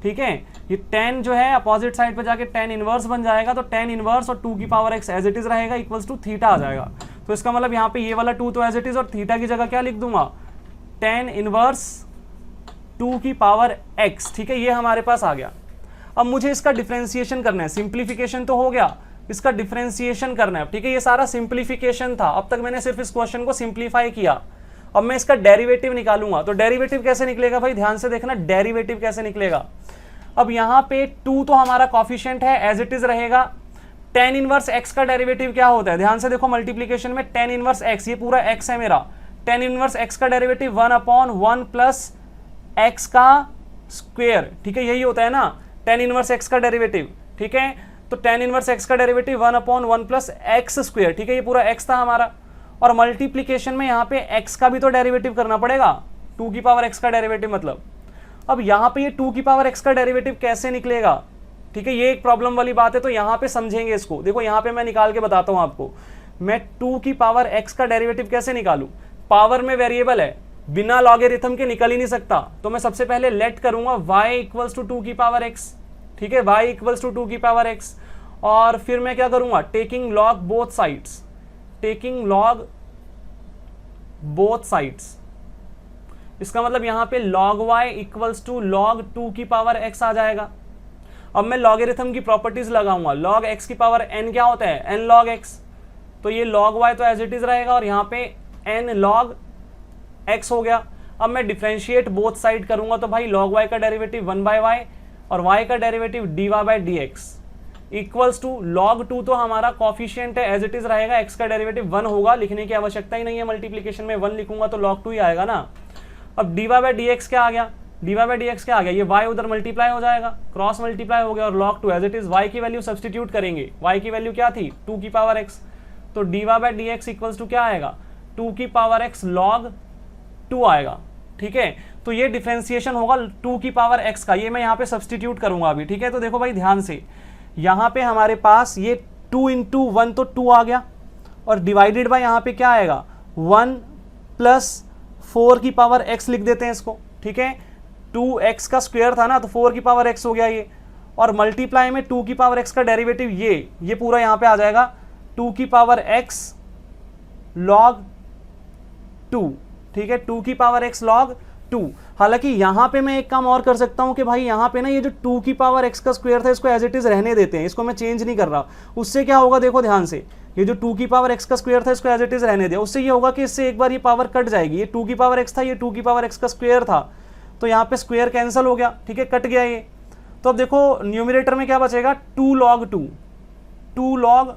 ठीक है, ये 10 जो है अपोजिट साइड पे जाके 10 इनवर्स बन जाएगा, तो 10 इनवर्स और 2 की power x as it is रहेगा इक्वल्स टू थीटा आ जाएगा। तो इसका मतलब यहाँ पे ये वाला 2 तो एज इट इज, और थीटा की जगह क्या लिख दूंगा, 10 इनवर्स 2 की पावर x। ठीक है, ये हमारे पास आ गया। अब मुझे इसका डिफरेंशिएशन करना है, सिंप्लीफिकेशन तो हो गया, इसका डिफरेंशिएशन करना है। ठीक है, ये सारा सिंप्लीफिकेशन था, अब तक मैंने सिर्फ इस क्वेश्चन को सिंप्लीफाई किया। अब मैं इसका डेरिवेटिव निकालूंगा। तो डेरिवेटिव कैसे निकलेगा भाई, ध्यान से देखना, डेरिवेटिव कैसे निकलेगा। अब यहाँ पे 2 तो हमारा कॉफिशिएंट है, एज इट इज रहेगा। tan इनवर्स x का डेरिवेटिव क्या होता है, ध्यान से देखो, मल्टीप्लीकेशन में tan इनवर्स x, ये पूरा x है मेरा, tan इनवर्स x का डेरिवेटिव 1/1 प्लस x का स्क्वायर। ठीक है, यही होता है ना tan इनवर्स x का डेरिवेटिव। ठीक है, तो tan इनवर्स x का डेरिवेटिव 1/1 प्लस x स्क्वायर। ठीक है, ये पूरा x था हमारा, और मल्टीप्लीकेशन में यहाँ पे x का भी तो डेरिवेटिव करना पड़ेगा, 2 की पावर x का डेरिवेटिव मतलब। अब यहाँ पे ये 2 की पावर x का डेरिवेटिव कैसे निकलेगा, ठीक है, ये एक प्रॉब्लम वाली बात है, तो यहाँ पे समझेंगे इसको। देखो यहाँ पे मैं निकाल के बताता हूँ आपको, मैं 2 की पावर x का डेरिवेटिव कैसे निकालूं। पावर में वेरिएबल है, बिना लॉगरिथम के निकल ही नहीं सकता, तो मैं सबसे पहले लेट करूंगा y इक्वल्स टू 2 की पावर x। ठीक है, y इक्वल्स टू 2 की पावर x, और फिर मैं क्या करूंगा, taking log both sides, taking log both sides. इसका मतलब यहाँ पे log y equals to log 2 की पावर x आ जाएगा। अब मैं लॉगरिथम की प्रॉपर्टीज लगाऊंगा, log x की पावर n क्या होता है, n log x, तो ये log y तो एज इट इज रहेगा, और यहाँ पे n log x हो गया। अब मैं डिफरेंशिएट बोथ साइड करूंगा, तो भाई log y का डेरिवेटिव 1/y और y का derivative dy by d x equals to log 2 तो हमारा कॉफिशिएंट है, एज इट इज रहेगा, x का डेरिवेटिव 1 होगा, लिखने की आवश्यकता ही नहीं है, मल्टीप्लीकेशन में 1 लिखूंगा तो log 2 ही आएगा ना। अब dy बाई डी एक्स क्या आ गया, dy बाई डी एक्स क्या आ गया, ये y उधर मल्टीप्लाई हो जाएगा, क्रॉस मल्टीप्लाई हो गया, और log 2 as it is y की वैल्यू सब्सटीट्यूट करेंगे, y की वैल्यू क्या थी 2 की पावर x, तो dy by d x equals to क्या आएगा 2 की पावर x log 2 आएगा। ठीक है, तो ये डिफरेंशिएशन होगा 2 की पावर x का, ये मैं यहाँ पे सब्सटीट्यूट करूंगा अभी। ठीक है, तो देखो भाई ध्यान से, यहाँ पे हमारे पास ये 2 इंटू 1 तो 2 आ गया, और डिवाइडेड बाय यहाँ पे क्या आएगा 1 प्लस 4 की पावर x लिख देते हैं इसको। ठीक है, 2x का स्क्वायर था ना, तो 4 की पावर x हो गया ये, और मल्टीप्लाई में 2 की पावर x का डेरिवेटिव ये पूरा यहाँ पे आ जाएगा 2 की पावर x log 2। ठीक है, 2 की पावर x log 2। हालांकि यहाँ पे मैं एक काम और कर सकता हूँ कि भाई यहाँ पे ना ये जो 2 की पावर x का स्क्वायर था इसको एज इट इज रहने देते हैं, इसको मैं चेंज नहीं कर रहा। उससे क्या होगा देखो ध्यान से, ये जो 2 की पावर x का स्क्वायर था इसको एज इट इज रहने दिया, उससे ये होगा कि इससे एक बार ये पावर कट जाएगी, ये 2 की पावर x था, ये 2 की पावर x का स्क्वायर था, तो यहाँ पे स्क्वायर कैंसिल हो गया। ठीक है, कट गया ये। तो अब देखो न्यूमरेटर में क्या बचेगा 2 log 2, 2 log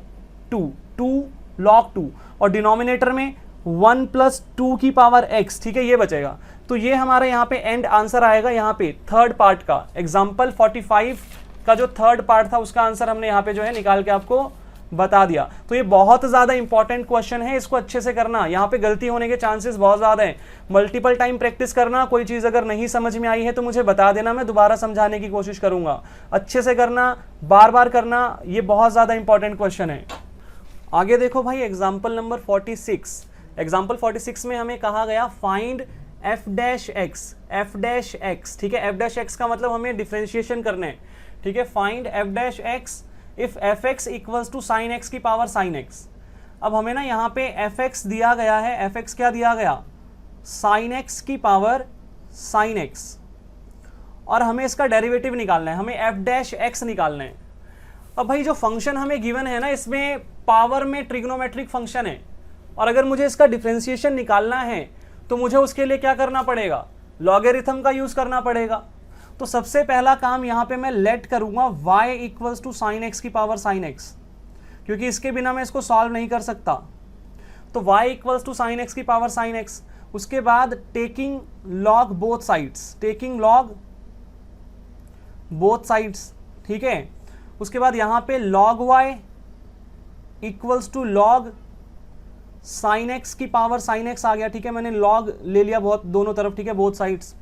2, 2 log 2, और डिनोमिनेटर में 1 प्लस 2 की पावर x। ठीक है, ये बचेगा। तो ये हमारा यहाँ पे एंड आंसर आएगा, यहाँ पे थर्ड पार्ट का एग्जाम्पल 45 का जो थर्ड पार्ट था उसका आंसर हमने यहाँ पे जो है निकाल के आपको बता दिया। तो ये बहुत ज़्यादा इंपॉर्टेंट क्वेश्चन है, इसको अच्छे से करना, यहाँ पे गलती होने के चांसेस बहुत ज़्यादा हैं। मल्टीपल टाइम प्रैक्टिस करना, कोई चीज़ अगर नहीं समझ में आई है तो मुझे बता देना, मैं दोबारा समझाने की कोशिश करूँगा। अच्छे से करना, बार बार करना, ये बहुत ज़्यादा इंपॉर्टेंट क्वेश्चन है। आगे देखो भाई एग्जाम्पल नंबर 46। एग्जाम्पल 46 में हमें कहा गया फाइंड f डैश x। ठीक है, f डैश x का मतलब हमें डिफरेंशिएशन करना है। ठीक है, find f dash x if fx equals to sine x की पावर साइन x। अब हमें ना यहाँ पे fx दिया गया है, fx क्या दिया गया साइन x की पावर साइन x, और हमें इसका डेरिवेटिव निकालना है, हमें f डैश x निकालना है। अब भाई जो फंक्शन हमें गिवन है ना, इसमें पावर में ट्रिग्नोमेट्रिक फंक्शन है, और अगर मुझे इसका डिफरेंशिएशन निकालना है तो मुझे उसके लिए क्या करना पड़ेगा, लॉगरिथम का यूज करना पड़ेगा। तो सबसे पहला काम यहाँ पे मैं लेट करूंगा y equals to sine x की पावर साइन x, क्योंकि इसके बिना मैं इसको सॉल्व नहीं कर सकता। तो y equals to sine x की पावर साइन x, उसके बाद taking log both sides, taking log both sides. ठीक है, उसके बाद यहाँ पे log y equals to log sine x की पावर साइन x आ गया। ठीक है, मैंने log ले लिया बहुत दोनों तरफ। ठीक है, बोथ साइड्स।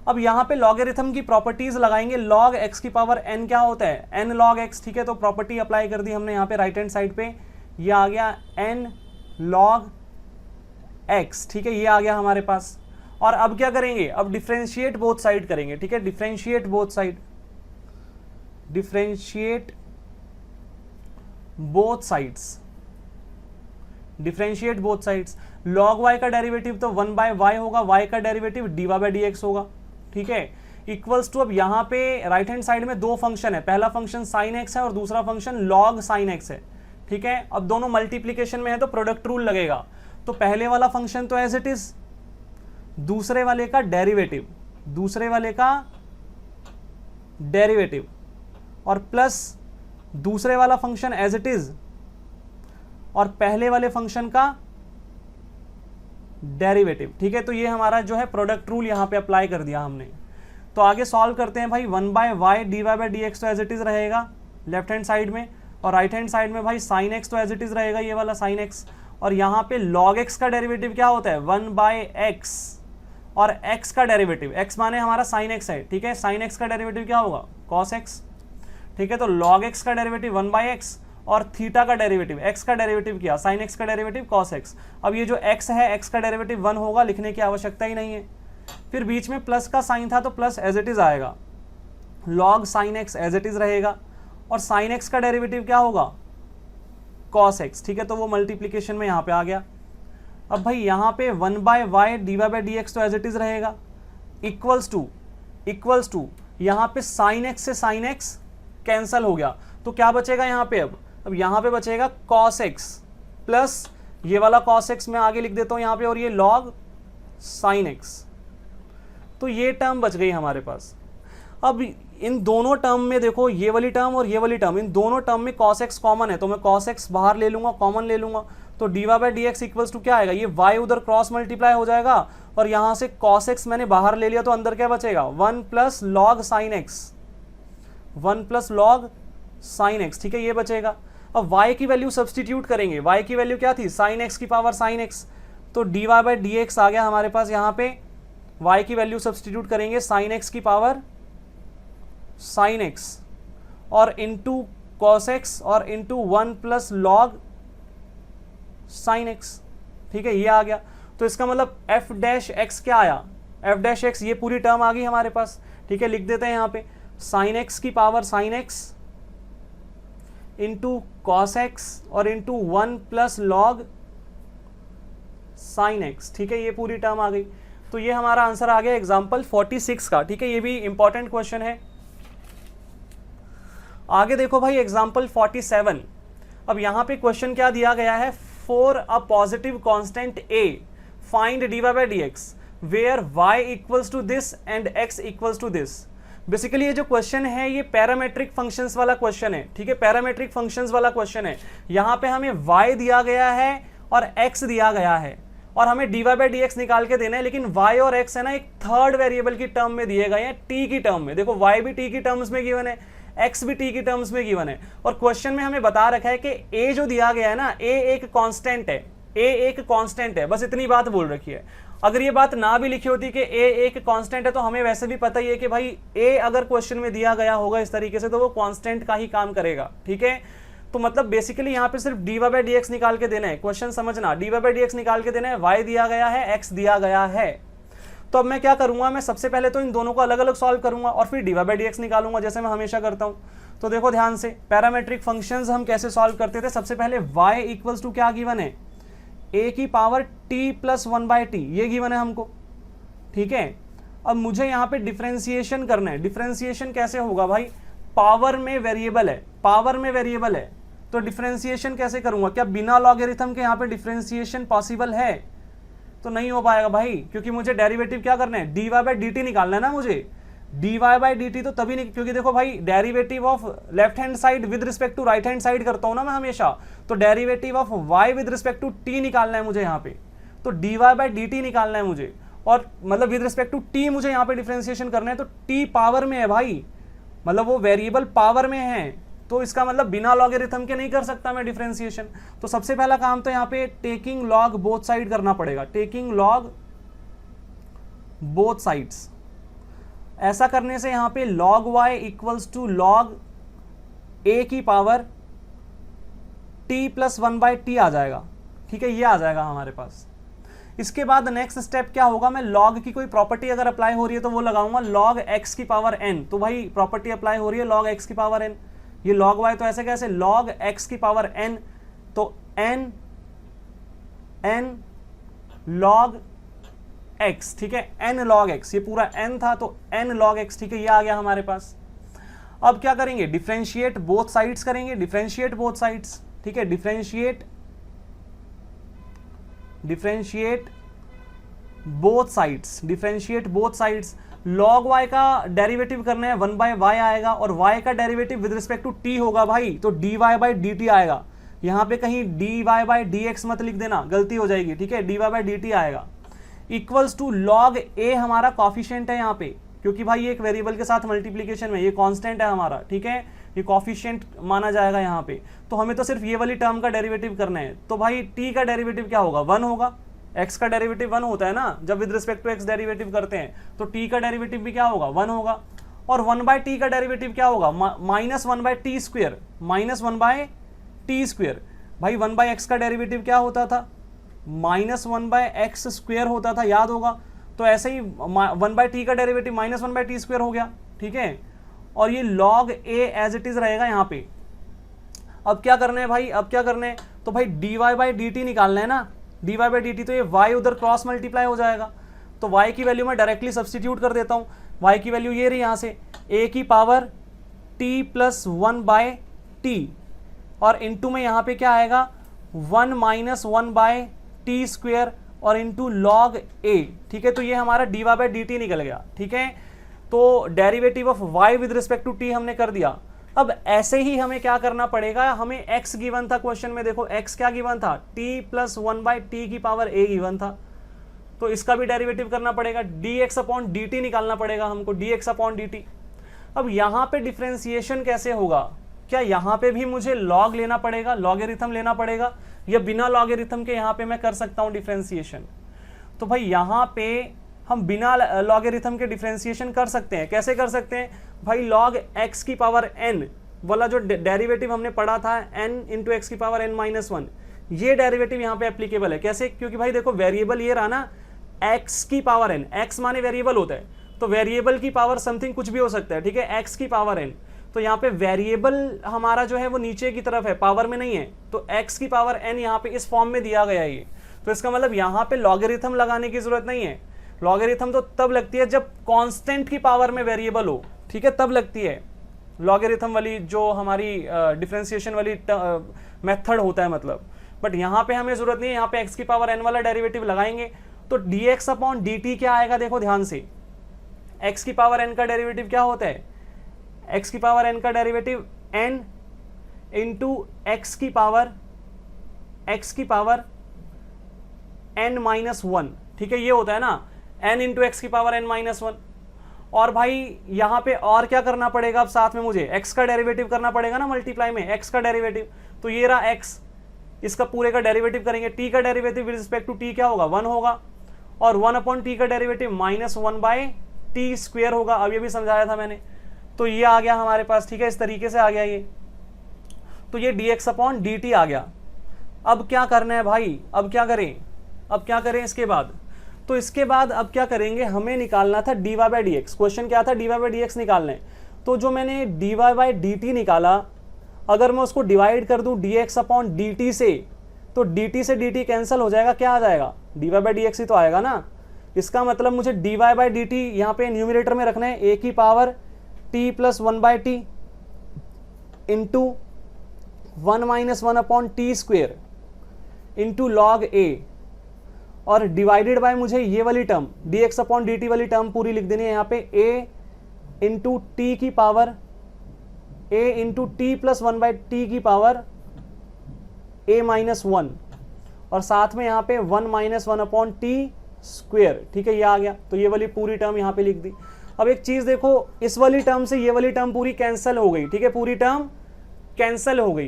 अब यहाँ पे लॉगरिथम की प्रॉपर्टीज लगाएंगे, log x की पावर n क्या होता है n log x। ठीक है, तो प्रॉपर्टी अप्लाई कर दी हमने यहाँ पे राइट हैंड साइड पे, ये आ गया n log x। ठीक है, ये आ गया हमारे पास। और अब क्या करेंगे, अब डिफरेंशिएट बोथ साइड करेंगे। ठीक है, differentiate both side, differentiate both sides, differentiate both sides. log y का डेरिवेटिव तो 1 बाय y होगा, y का डेरिवेटिव dy बाय dx होगा। ठीक है, इक्वल्स टू, अब यहाँ पे राइट हैंड साइड में दो फंक्शन है, पहला फंक्शन साइन x है और दूसरा फंक्शन log साइन x है। ठीक है, अब दोनों मल्टीप्लीकेशन में है तो प्रोडक्ट रूल लगेगा। तो पहले वाला फंक्शन तो एज इट इज, दूसरे वाले का डेरिवेटिव, दूसरे वाले का डेरिवेटिव, और प्लस दूसरे वाला फंक्शन एज इट इज और पहले वाले फंक्शन का डेरिवेटिव। ठीक है, तो ये हमारा जो है प्रोडक्ट रूल यहाँ पे अप्लाई कर दिया हमने। तो आगे सॉल्व करते हैं भाई। 1 by y d y by d x तो एज इट इज रहेगा लेफ्ट हैंड साइड में, और राइट हैंड साइड में भाई साइन एक्स तो एज इट इज रहेगा, ये वाला साइन एक्स। और यहाँ पे लॉग एक्स का डेरिवेटिव क्या होता है 1 बाय एक्स, और एक्स का डेरिवेटिव, एक्स माने हमारा साइन एक्स है। ठीक है, साइन एक्स का डेरिवेटिव क्या होगा कॉस एक्स। ठीक है, तो लॉग एक्स का डेरिवेटिव 1 बाय एक्स, और थीटा का डेरिवेटिव, एक्स का डेरिवेटिव किया साइन एक्स का डेरिवेटिव कॉस एक्स। अब ये जो एक्स है, एक्स का डेरिवेटिव 1 होगा, लिखने की आवश्यकता ही नहीं है। फिर बीच में प्लस का साइन था तो प्लस एज इट इज आएगा, log sine x as it is रहेगा, और साइन एक्स का डेरिवेटिव क्या होगा कॉस एक्स। ठीक है, तो वो मल्टीप्लीकेशन में यहाँ पे आ गया। अब भाई यहाँ पे 1 by y d y by d x तो एज इट इज रहेगा, इक्वल्स टू यहाँ पे साइन एक्स से साइन एक्स कैंसल हो गया, तो क्या बचेगा यहाँ पे, अब यहाँ पे बचेगा cos x प्लस ये वाला cos x मैं आगे लिख देता हूँ यहाँ पे, और ये log sin x। तो ये टर्म बच गई हमारे पास। अब इन दोनों टर्म में देखो, ये वाली टर्म और ये वाली टर्म, इन दोनों टर्म में cos x कॉमन है, तो मैं cos x बाहर ले लूंगा, कॉमन ले लूंगा, तो dy by d x equals to क्या आएगा, ये y उधर क्रॉस मल्टीप्लाई हो जाएगा और यहां से cos x मैंने बाहर ले लिया, तो अंदर क्या बचेगा, 1 plus log sine x, 1 plus log sine x, ठीक है, ये बचेगा। अब y की वैल्यू सब्सटीट्यूट करेंगे, y की वैल्यू क्या थी, साइन एक्स की पावर साइन एक्स, तो dy बाई डी एक्स आ गया हमारे पास, यहाँ पे y की वैल्यू सब्सटीट्यूट करेंगे साइन एक्स की पावर साइन एक्स और इंटू कॉस एक्स और into 1 plus log sine x, ठीक है, ये आ गया। तो इसका मतलब एफ डैश एक्स क्या आया, एफ डैश एक्स ये पूरी टर्म आ गई हमारे पास, ठीक है, लिख देते हैं यहाँ पे साइन एक्स की power sine x into cos x और into 1 plus log sine x, ठीक है, ये पूरी टर्म आ गई। तो ये हमारा आंसर आ गया एग्जाम्पल 46 का, ठीक है, ये भी इंपॉर्टेंट क्वेश्चन है। आगे देखो भाई एग्जाम्पल 47। अब यहां पे क्वेश्चन क्या दिया गया है, for a positive constant a find dy by d x where y equals to this and x equals to this. Basically ये जो क्वेश्चन है ये पैरामेट्रिक फंक्शंस वाला क्वेश्चन है, ठीक है, पैरामेट्रिक फंक्शंस वाला क्वेश्चन है। यहां पे हमें y दिया गया है और x दिया गया है और हमें dy बाई डी एक्स निकाल के देना है, लेकिन y और x है ना एक थर्ड वेरिएबल की टर्म में दिए गए हैं, t की टर्म में। देखो y भी t की टर्म्स में गिवन है, x भी t की टर्म्स में गिवन है और क्वेश्चन में हमें बता रखा है कि a जो दिया गया है ना, a एक कांस्टेंट है, a एक कांस्टेंट है, बस इतनी बात बोल रखी है। अगर ये बात ना भी लिखी होती कि a एक कांस्टेंट है तो हमें वैसे भी पता ही है कि भाई a अगर क्वेश्चन में दिया गया होगा इस तरीके से तो वो कांस्टेंट का ही काम करेगा, ठीक है। तो मतलब बेसिकली यहाँ पे सिर्फ dy बाई डी एक्स निकाल के देना है, क्वेश्चन समझना, dy बाई डी एक्स निकाल के देना है, y दिया गया है, x दिया गया है। तो अब मैं क्या करूंगा, मैं सबसे पहले तो इन दोनों को अलग अलग सॉल्व करूंगा और फिर dy बाई डी एक्स निकालूंगा, जैसे मैं हमेशा करता हूं। तो देखो ध्यान से, पैरामेट्रिक फंक्शंस हम कैसे सॉल्व करते थे। सबसे पहले y इक्वल्स टू क्या गिवन है, a की power t plus 1 by T, ये गिवन है हमको, ठीक है। अब मुझे यहाँ पे डिफरेंशिएशन करना है। डिफरेंशिएशन कैसे होगा भाई, पावर में वेरिएबल है, पावर में वेरिएबल है, तो डिफरेंशिएशन कैसे करूंगा, क्या बिना लॉगरिथम के यहाँ पे डिफरेंशिएशन पॉसिबल है, तो नहीं हो पाएगा भाई, क्योंकि मुझे डेरिवेटिव क्या करना है, dy बाई डी टी निकालना है ना मुझे। dy बाई डी टी तो तभी नहीं, क्योंकि देखो भाई derivative of left hand side with respect to right hand side करता हूं ना मैं हमेशा, तो derivative of y with respect to t निकालना है मुझे यहाँ पे, तो dy बाई डी टी निकालना है मुझे, और मतलब विद रिस्पेक्ट टू t मुझे यहाँ पे डिफरेंशिएशन करना है, तो t पावर में है भाई, मतलब वो वेरिएबल पावर में है, तो इसका मतलब बिना लॉगरिथम के नहीं कर सकता मैं डिफरेंशिएशन। तो सबसे पहला काम तो यहाँ पे टेकिंग लॉग बोथ साइड करना पड़ेगा, टेकिंग लॉग बोथ साइड्स। ऐसा करने से यहाँ पे log y equals to log a की power t plus 1 by t आ जाएगा, ठीक है, ये आ जाएगा हमारे पास। इसके बाद नेक्स्ट स्टेप क्या होगा, मैं log की कोई प्रॉपर्टी अगर अप्लाई हो रही है तो वो लगाऊंगा log x की पावर n, तो भाई प्रॉपर्टी अप्लाई हो रही है log x की पावर n, ये log y तो ऐसे कैसे log x की पावर n, तो n log x, ठीक है, n log x, ये पूरा n था तो n log x, ठीक है, ये आ गया हमारे पास। अब क्या करेंगे, डिफरेंशिएट बोथ साइड्स करेंगे, डिफरेंशिएट बोथ साइड्स, ठीक है, differentiate both sides, differentiate both sides. log y का डेरिवेटिव करना है 1 बाय y आएगा और y का derivative with respect to t होगा भाई, तो dy बाई डी टी आएगा। यहाँ पे कहीं dy बाई डी एक्स मत लिख देना, गलती हो जाएगी, ठीक है, dy बाई डी टी आएगा इक्वल्स टू log a, हमारा कॉफिशिएंट है यहाँ पे, क्योंकि भाई ये एक वेरिएबल के साथ मल्टीप्लीकेशन में, ये कांस्टेंट है हमारा, ठीक है, ये कॉफिशिएंट माना जाएगा यहाँ पे। तो हमें तो सिर्फ ये वाली टर्म का डेरिवेटिव करना है, तो भाई t का डेरिवेटिव क्या होगा, 1 होगा, x का डेरिवेटिव 1 होता है ना जब with respect to x derivative करते हैं, तो t का डेरिवेटिव भी क्या होगा, 1 होगा। और 1 बाई टी का डेरिवेटिव क्या होगा, minus 1 by t square, minus 1 by t square. भाई 1 बाई एक्स का डेरिवेटिव क्या होता था, माइनस 1 बाई एक्स स्क्वेयर होता था, याद होगा। तो ऐसे ही 1 बाई टी का derivative minus 1 by t square हो गया, ठीक है, और ये log a as it is रहेगा यहाँ पे। अब क्या करना है भाई, अब क्या करना है, तो भाई dy बाई डी टी निकालना है ना, dy बाई डी टी, तो ये y उधर क्रॉस मल्टीप्लाई हो जाएगा, तो y की वैल्यू मैं डायरेक्टली सब्सटीट्यूट कर देता हूँ। y की वैल्यू ये रही यहाँ से a की power t plus 1 by t, और इंटू में यहाँ पे क्या आएगा 1 माइनस 1 बाय टी स्क्वेयर और इंटू लॉग a, ठीक है, तो ये हमारा dy बाई डी टी निकल गया, ठीक है। तो derivative of y with respect to t हमने कर दिया। अब ऐसे ही हमें क्या करना पड़ेगा, हमें x गिवन था क्वेश्चन में, देखो x क्या गिवन था, t प्लस 1/t की पावर a गिवन था, तो इसका भी डेरिवेटिव करना पड़ेगा, dx अपॉन dt निकालना पड़ेगा हमको, dx अपॉन dt। अब यहाँ पे डिफ्रेंसिएशन कैसे होगा, क्या यहाँ पे भी मुझे लॉग लेना पड़ेगा, लॉगरिथम लेना पड़ेगा, या बिना लॉगरिथम के यहाँ पे मैं कर सकता हूँ डिफ्रेंसिएशन? तो भाई यहाँ पे हम बिना लॉगरिथम के डिफ्रेंसिएशन कर सकते हैं। कैसे कर सकते हैं भाई, लॉग x की पावर n वाला जो डेरिवेटिव हमने पढ़ा था, n इंटू एक्स की पावर n माइनस 1, ये डेरिवेटिव यहाँ पे एप्लीकेबल है। कैसे, क्योंकि भाई देखो वेरिएबल ये रहा ना x की पावर n, x माने वेरिएबल होता है, तो वेरिएबल की पावर समथिंग कुछ भी हो सकता है, ठीक है, x की पावर n, तो यहाँ पे वेरिएबल हमारा जो है वो नीचे की तरफ है, पावर में नहीं है, तो x की पावर n यहाँ पे इस फॉर्म में दिया गया है ये, तो इसका मतलब यहाँ पे लॉगरिथम लगाने की जरूरत नहीं है। लॉगरिथम तो तब लगती है जब कांस्टेंट की पावर में वेरिएबल हो, ठीक है, तब लगती है लॉगरिथम वाली जो हमारी डिफरेंशिएशन वाली मेथड होता है मतलब। बट यहाँ पे हमें जरूरत नहीं है, यहाँ पे x की पावर n वाला डेरिवेटिव लगाएंगे तो dx अपॉन dt क्या आएगा, देखो ध्यान से, x की पावर n का डेरिवेटिव क्या होता है, x की पावर n का डेरिवेटिव n इंटू x की पावर n माइनस 1, ठीक है, ये होता है ना, n इंटू एक्स की पावर n माइनस 1। और भाई यहाँ पे और क्या करना पड़ेगा, अब साथ में मुझे x का डेरिवेटिव करना पड़ेगा ना, मल्टीप्लाई में x का डेरिवेटिव, तो ये रहा x, इसका पूरे का डेरिवेटिव करेंगे, t का derivative with respect to t क्या होगा, 1 होगा, और 1 अपॉन t का डेरिवेटिव माइनस 1/t स्क्वायर होगा, अब ये भी समझाया था मैंने, तो ये आ गया हमारे पास, ठीक है, इस तरीके से आ गया ये, तो ये dx अपॉन dt आ गया। अब क्या करना है भाई, अब क्या करें इसके बाद, तो इसके बाद अब क्या करेंगे, हमें निकालना था dy by d x, question क्या था, dy बाई डी एक्स निकालना है, तो जो मैंने dy बाई dt निकाला, अगर मैं उसको डिवाइड कर दूं dx अपॉन dt से, तो dt से dt कैंसिल हो जाएगा, क्या आ जाएगा, dy बाई डी एक्स ही तो आएगा ना। इसका मतलब मुझे dy बाई dt यहाँ पे न्यूमिनेटर में रखना है, a की power t plus 1/t into 1 minus 1 upon T square into log a, और डिवाइडेड बाय मुझे ये वाली टर्म dx अपॉन dt वाली टर्म पूरी लिख देनी है यहाँ पे, a इंटू टी की power a into T plus 1/t की पावर a माइनस 1, और साथ में यहाँ पे 1 माइनस 1 अपॉन टी स्क्वेयर, ठीक है, ये आ गया, तो ये वाली पूरी टर्म यहाँ पे लिख दी। अब एक चीज देखो, इस वाली टर्म से ये वाली टर्म पूरी कैंसिल हो गई, ठीक है, पूरी टर्म कैंसिल हो गई,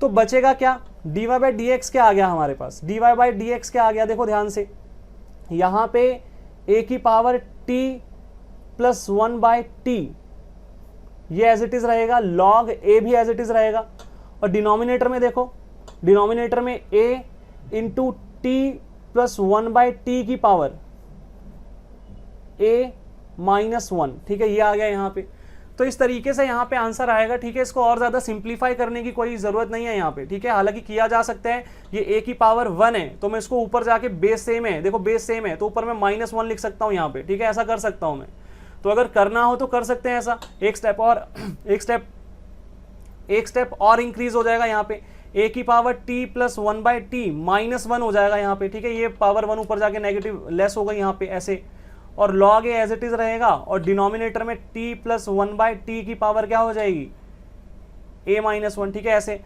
तो बचेगा क्या, dy बाई डी एक्स क्या आ गया हमारे पास, dy बाई डी एक्स क्या आ गया, देखो ध्यान से, यहाँ पे a की पावर t प्लस 1/t, ये एज इट इज रहेगा, log a भी एज इट इज रहेगा, और डिनोमिनेटर में देखो, डिनोमिनेटर में a into T plus 1/t की पावर a माइनस 1, ठीक है, ये आ गया यहाँ पे। तो इस तरीके से यहाँ पे आंसर आएगा, ठीक है, इसको और ज्यादा सिंप्लीफाई करने की कोई जरूरत नहीं है यहाँ पे, ठीक है, हालांकि किया जा सकता है, ये a की पावर 1 है, तो मैं इसको ऊपर जाके बेस सेम है, देखो बेस सेम है, तो ऊपर मैं माइनस 1 लिख सकता हूँ यहाँ पे, ठीक है, ऐसा कर सकता हूँ मैं, तो अगर करना हो तो कर सकते हैं ऐसा, एक स्टेप और इंक्रीज हो जाएगा यहाँ पे, a की power t plus 1/t minus 1 हो जाएगा यहाँ पे, ठीक है, ये पावर 1 ऊपर जाके नेगेटिव लेस होगा यहाँ पे ऐसे, और log a as it is रहेगा, और डिनोमिनेटर में t प्लस 1/t की पावर क्या हो जाएगी, a माइनस 1, ठीक है, ऐसे।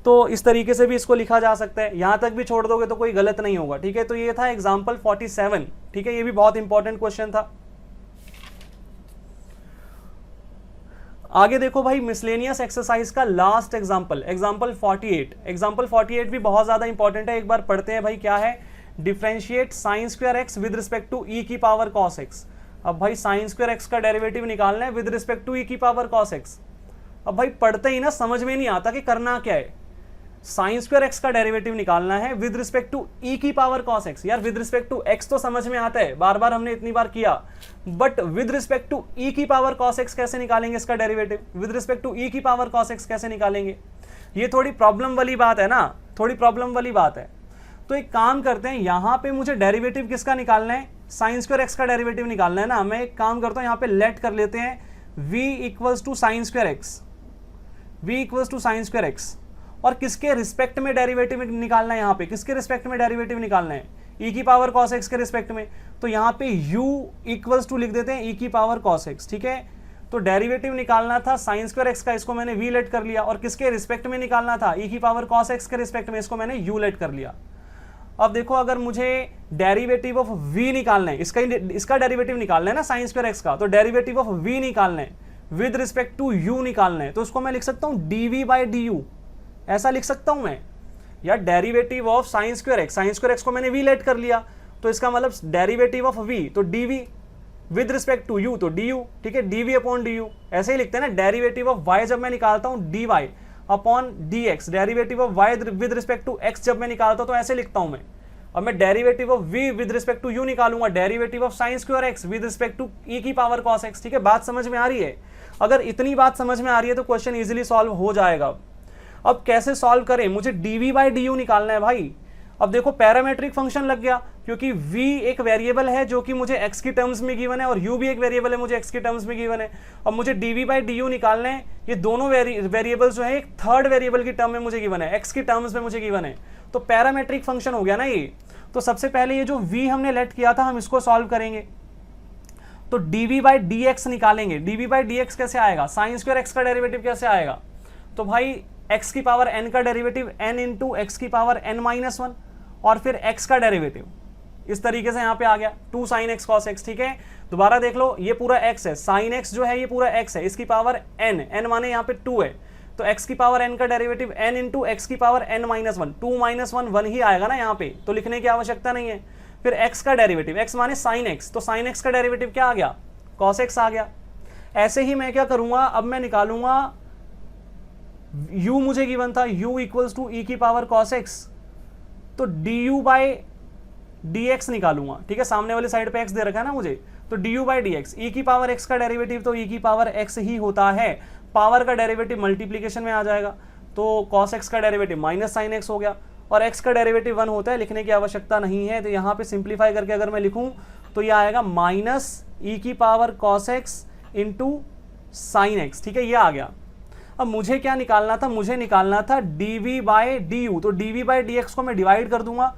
तो इस तरीके से भी इसको लिखा जा सकता है, यहां तक भी छोड़ दोगे तो कोई गलत नहीं होगा, ठीक है। तो ये था एग्जाम्पल 47, ठीक है, ये भी बहुत इंपॉर्टेंट क्वेश्चन था। आगे देखो भाई, मिसलेनियस एक्सरसाइज का लास्ट एग्जाम्पल, एग्जाम्पल 48। एग्जाम्पल 48 भी बहुत ज्यादा इंपॉर्टेंट है, एक बार पढ़ते हैं भाई, क्या है, differentiate sine square x with respect to e की पावर कॉस एक्स। अब भाई साइन स्क्वायर एक्स का डेरिवेटिव निकालना है विद रिस्पेक्ट टू ई की पावर कॉस एक्स। अब भाई पढ़ते ही ना समझ में नहीं आता कि करना क्या है, साइन स्क्वायर एक्स का डेरिवेटिव निकालना है विद रिस्पेक्ट टू ई की पावर कॉस एक्स। यार विद रिस्पेक्ट टू एक्स तो समझ में आता है, बार बार हमने इतनी बार किया, but with respect to e की पावर कॉस एक्स कैसे निकालेंगे इसका derivative, with respect to e की पावर कॉस एक्स कैसे निकालेंगे, ये थोड़ी प्रॉब्लम वाली बात है ना, थोड़ी प्रॉब्लम वाली बात है। तो एक काम करते हैं, यहां पे मुझे डेरिवेटिव किसका निकालना है, साइन स्क्वायर एक्स का डेरिवेटिव निकालना है ना। मैं एक काम करता हूं, यहां पे लेट कर लेते हैं v equals to sine square x, v equals to sine square x, और किसके रिस्पेक्ट में डेरिवेटिव निकालना है, यहाँ पे किसके रिस्पेक्ट में डेरिवेटिव निकालना है, ई की पावर कॉस एक्स के रिस्पेक्ट में, तो यहाँ पे u इक्वल्स टू लिख देते हैं ई की पावर कॉस एक्स, ठीक है। तो डेरिवेटिव निकालना था साइन स्क्वायर एक्स का, इसको मैंने v लेट कर लिया, और किसके रिस्पेक्ट में निकालना था, ई की पावर कॉस एक्स के रिस्पेक्ट में, इसको मैंने u लेट कर लिया। अब देखो अगर मुझे डेरिवेटिव ऑफ v निकालना है, इसका डेरिवेटिव निकालना है ना साइन स्क्वायर एक्स का, तो डेरिवेटिव ऑफ v निकालना है विद रिस्पेक्ट टू u निकालना है, तो उसको मैं लिख सकता हूं dv बाई du, ऐसा लिख सकता हूं मैं, या derivative of sine square x को मैंने v लेट कर लिया, तो इसका मतलब डेरिवेटिव ऑफ v तो dv with respect to u तो du, ठीक है, dv अपॉन du, ऐसे ही लिखते हैं ना। डेरिवेटिव ऑफ y जब मैं निकालता हूं dy upon dx, derivative of y with respect to x जब मैं निकालता हूं तो ऐसे लिखता हूं मैं। अब मैं derivative of v with respect to u निकालूंगा, derivative of sine square x with respect to e की पावर cos x, ठीक है। बात समझ में आ रही है? अगर इतनी बात समझ में आ रही है तो क्वेश्चन इजीली सॉल्व हो जाएगा। अब कैसे सॉल्व करें, मुझे dv बाई du निकालना है भाई। अब देखो पैरामेट्रिक फंक्शन लग गया, क्योंकि v एक वेरिएबल है जो कि मुझे x की टर्म्स में गिवन है, और u भी एक वेरिएबल है मुझे x की टर्म्स में गिवन है। अब मुझे dv बाई du निकालना है, ये दोनों वेरिएबल्स जो है एक थर्ड वेरिएबल की टर्म में मुझे गिवन है, x की टर्म्स में मुझे गिवन है, तो पैरामेट्रिक फंक्शन हो गया ना ये। तो सबसे पहले ये जो v हमने लेट किया था हम इसको सॉल्व करेंगे, तो dv बाई dx निकालेंगे। dv बाई dx कैसे आएगा, साइन स्क्वायर एक्स का डेरिवेटिव कैसे आएगा, तो भाई x की पावर n का डेरिवेटिव n इंटू एक्स की पावर n माइनस 1, और फिर x का डेरिवेटिव इस तरीके से यहाँ पे आ गया 2 sin x cos x, ठीक है। दोबारा देख लो, ये पूरा x है, sin x जो है ये पूरा x है, इसकी पावर n माने यहाँ पे 2 है, तो x की पावर n का डेरिवेटिव n इंटू एक्स की पावर n माइनस 1, 2 माइनस 1 1 ही आएगा ना यहाँ पे, तो लिखने की आवश्यकता नहीं है। फिर x का डेरिवेटिव, x माने sin x, तो sin x का डेरिवेटिव क्या आ गया, cos x आ गया। ऐसे ही मैं क्या करूंगा, अब मैं निकालूंगा u मुझे गिवन था, u इक्वल्स टू ई की पावर cos x, तो du बाई dx निकालूंगा, ठीक है। सामने वाली साइड पे x दे रखा है ना मुझे, तो du बाई dx, e की पावर x का डेरिवेटिव तो e की पावर x ही होता है, पावर का डेरिवेटिव मल्टीप्लीकेशन में आ जाएगा, तो cos x का डेरिवेटिव माइनस साइन x हो गया, और x का डेरिवेटिव 1 होता है, लिखने की आवश्यकता नहीं है। तो यहाँ पे सिंप्लीफाई करके अगर मैं लिखूँ तो ये आएगा माइनस ई की power cos x into sine x, ठीक है, ये आ गया। अब मुझे क्या निकालना था, मुझे निकालना था dv बाई du, तो dv बाई dx को मैं डिवाइड कर दूंगा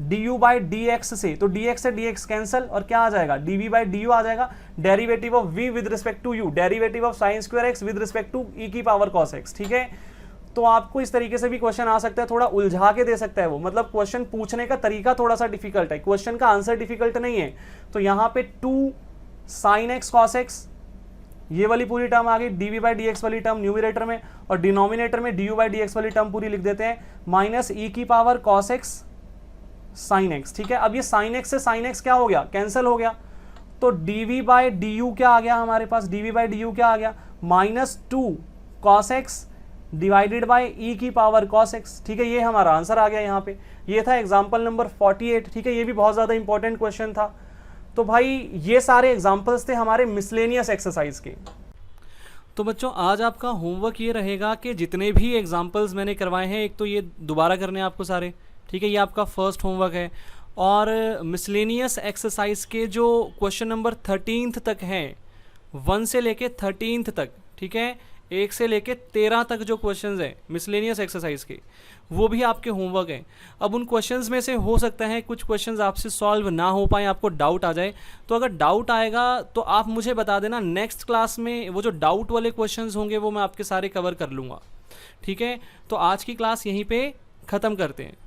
du बाई dx से, तो dx से dx कैंसिल, और क्या आ जाएगा, dv बाई du आ जाएगा, derivative of v with respect to u, derivative of sine square x with respect to e की पावर cos x, ठीक है। तो आपको इस तरीके से भी क्वेश्चन आ सकता है, थोड़ा उलझा के दे सकता है वो, मतलब क्वेश्चन पूछने का तरीका थोड़ा सा डिफिकल्ट है, क्वेश्चन का आंसर डिफिकल्ट नहीं है। तो यहाँ पे 2 sin x cos x, ये वाली पूरी टर्म आ गई, dv बाई dx वाली टर्म न्यूमरेटर में, और डिनोमिनेटर में du बाई dx वाली टर्म पूरी लिख देते हैं, माइनस e की power cos x sin x, ठीक है। अब ये sin x से sin x क्या हो गया, कैंसिल हो गया, तो dv बाई du क्या आ गया हमारे पास, dv बाई du क्या आ गया, minus 2 cos x divided by e की पावर cos x, ठीक है। ये हमारा आंसर आ गया यहाँ पे। ये था एग्जाम्पल नंबर 48, ठीक है, ये भी बहुत ज़्यादा इंपॉर्टेंट क्वेश्चन था। तो भाई ये सारे एग्जाम्पल्स थे हमारे मिसलेनियस एक्सरसाइज के। तो बच्चों आज आपका होमवर्क ये रहेगा कि जितने भी एग्जाम्पल्स मैंने करवाए हैं, एक तो ये दोबारा करने हैं आपको सारे, ठीक है, ये आपका फर्स्ट होमवर्क है। और मिसलेनियस एक्सरसाइज के जो क्वेश्चन नंबर 13 तक हैं, 1 से लेके 13 तक, ठीक है, 1 से लेके 13 तक जो क्वेश्चंस हैं मिसलेनियस एक्सरसाइज के, वो भी आपके होमवर्क हैं। अब उन क्वेश्चंस में से हो सकता है कुछ क्वेश्चंस आपसे सॉल्व ना हो पाए, आपको डाउट आ जाए, तो अगर डाउट आएगा तो आप मुझे बता देना, नेक्स्ट क्लास में वो जो डाउट वाले क्वेश्चंस होंगे वो मैं आपके सारे कवर कर लूँगा, ठीक है। तो आज की क्लास यहीं पे ख़त्म करते हैं।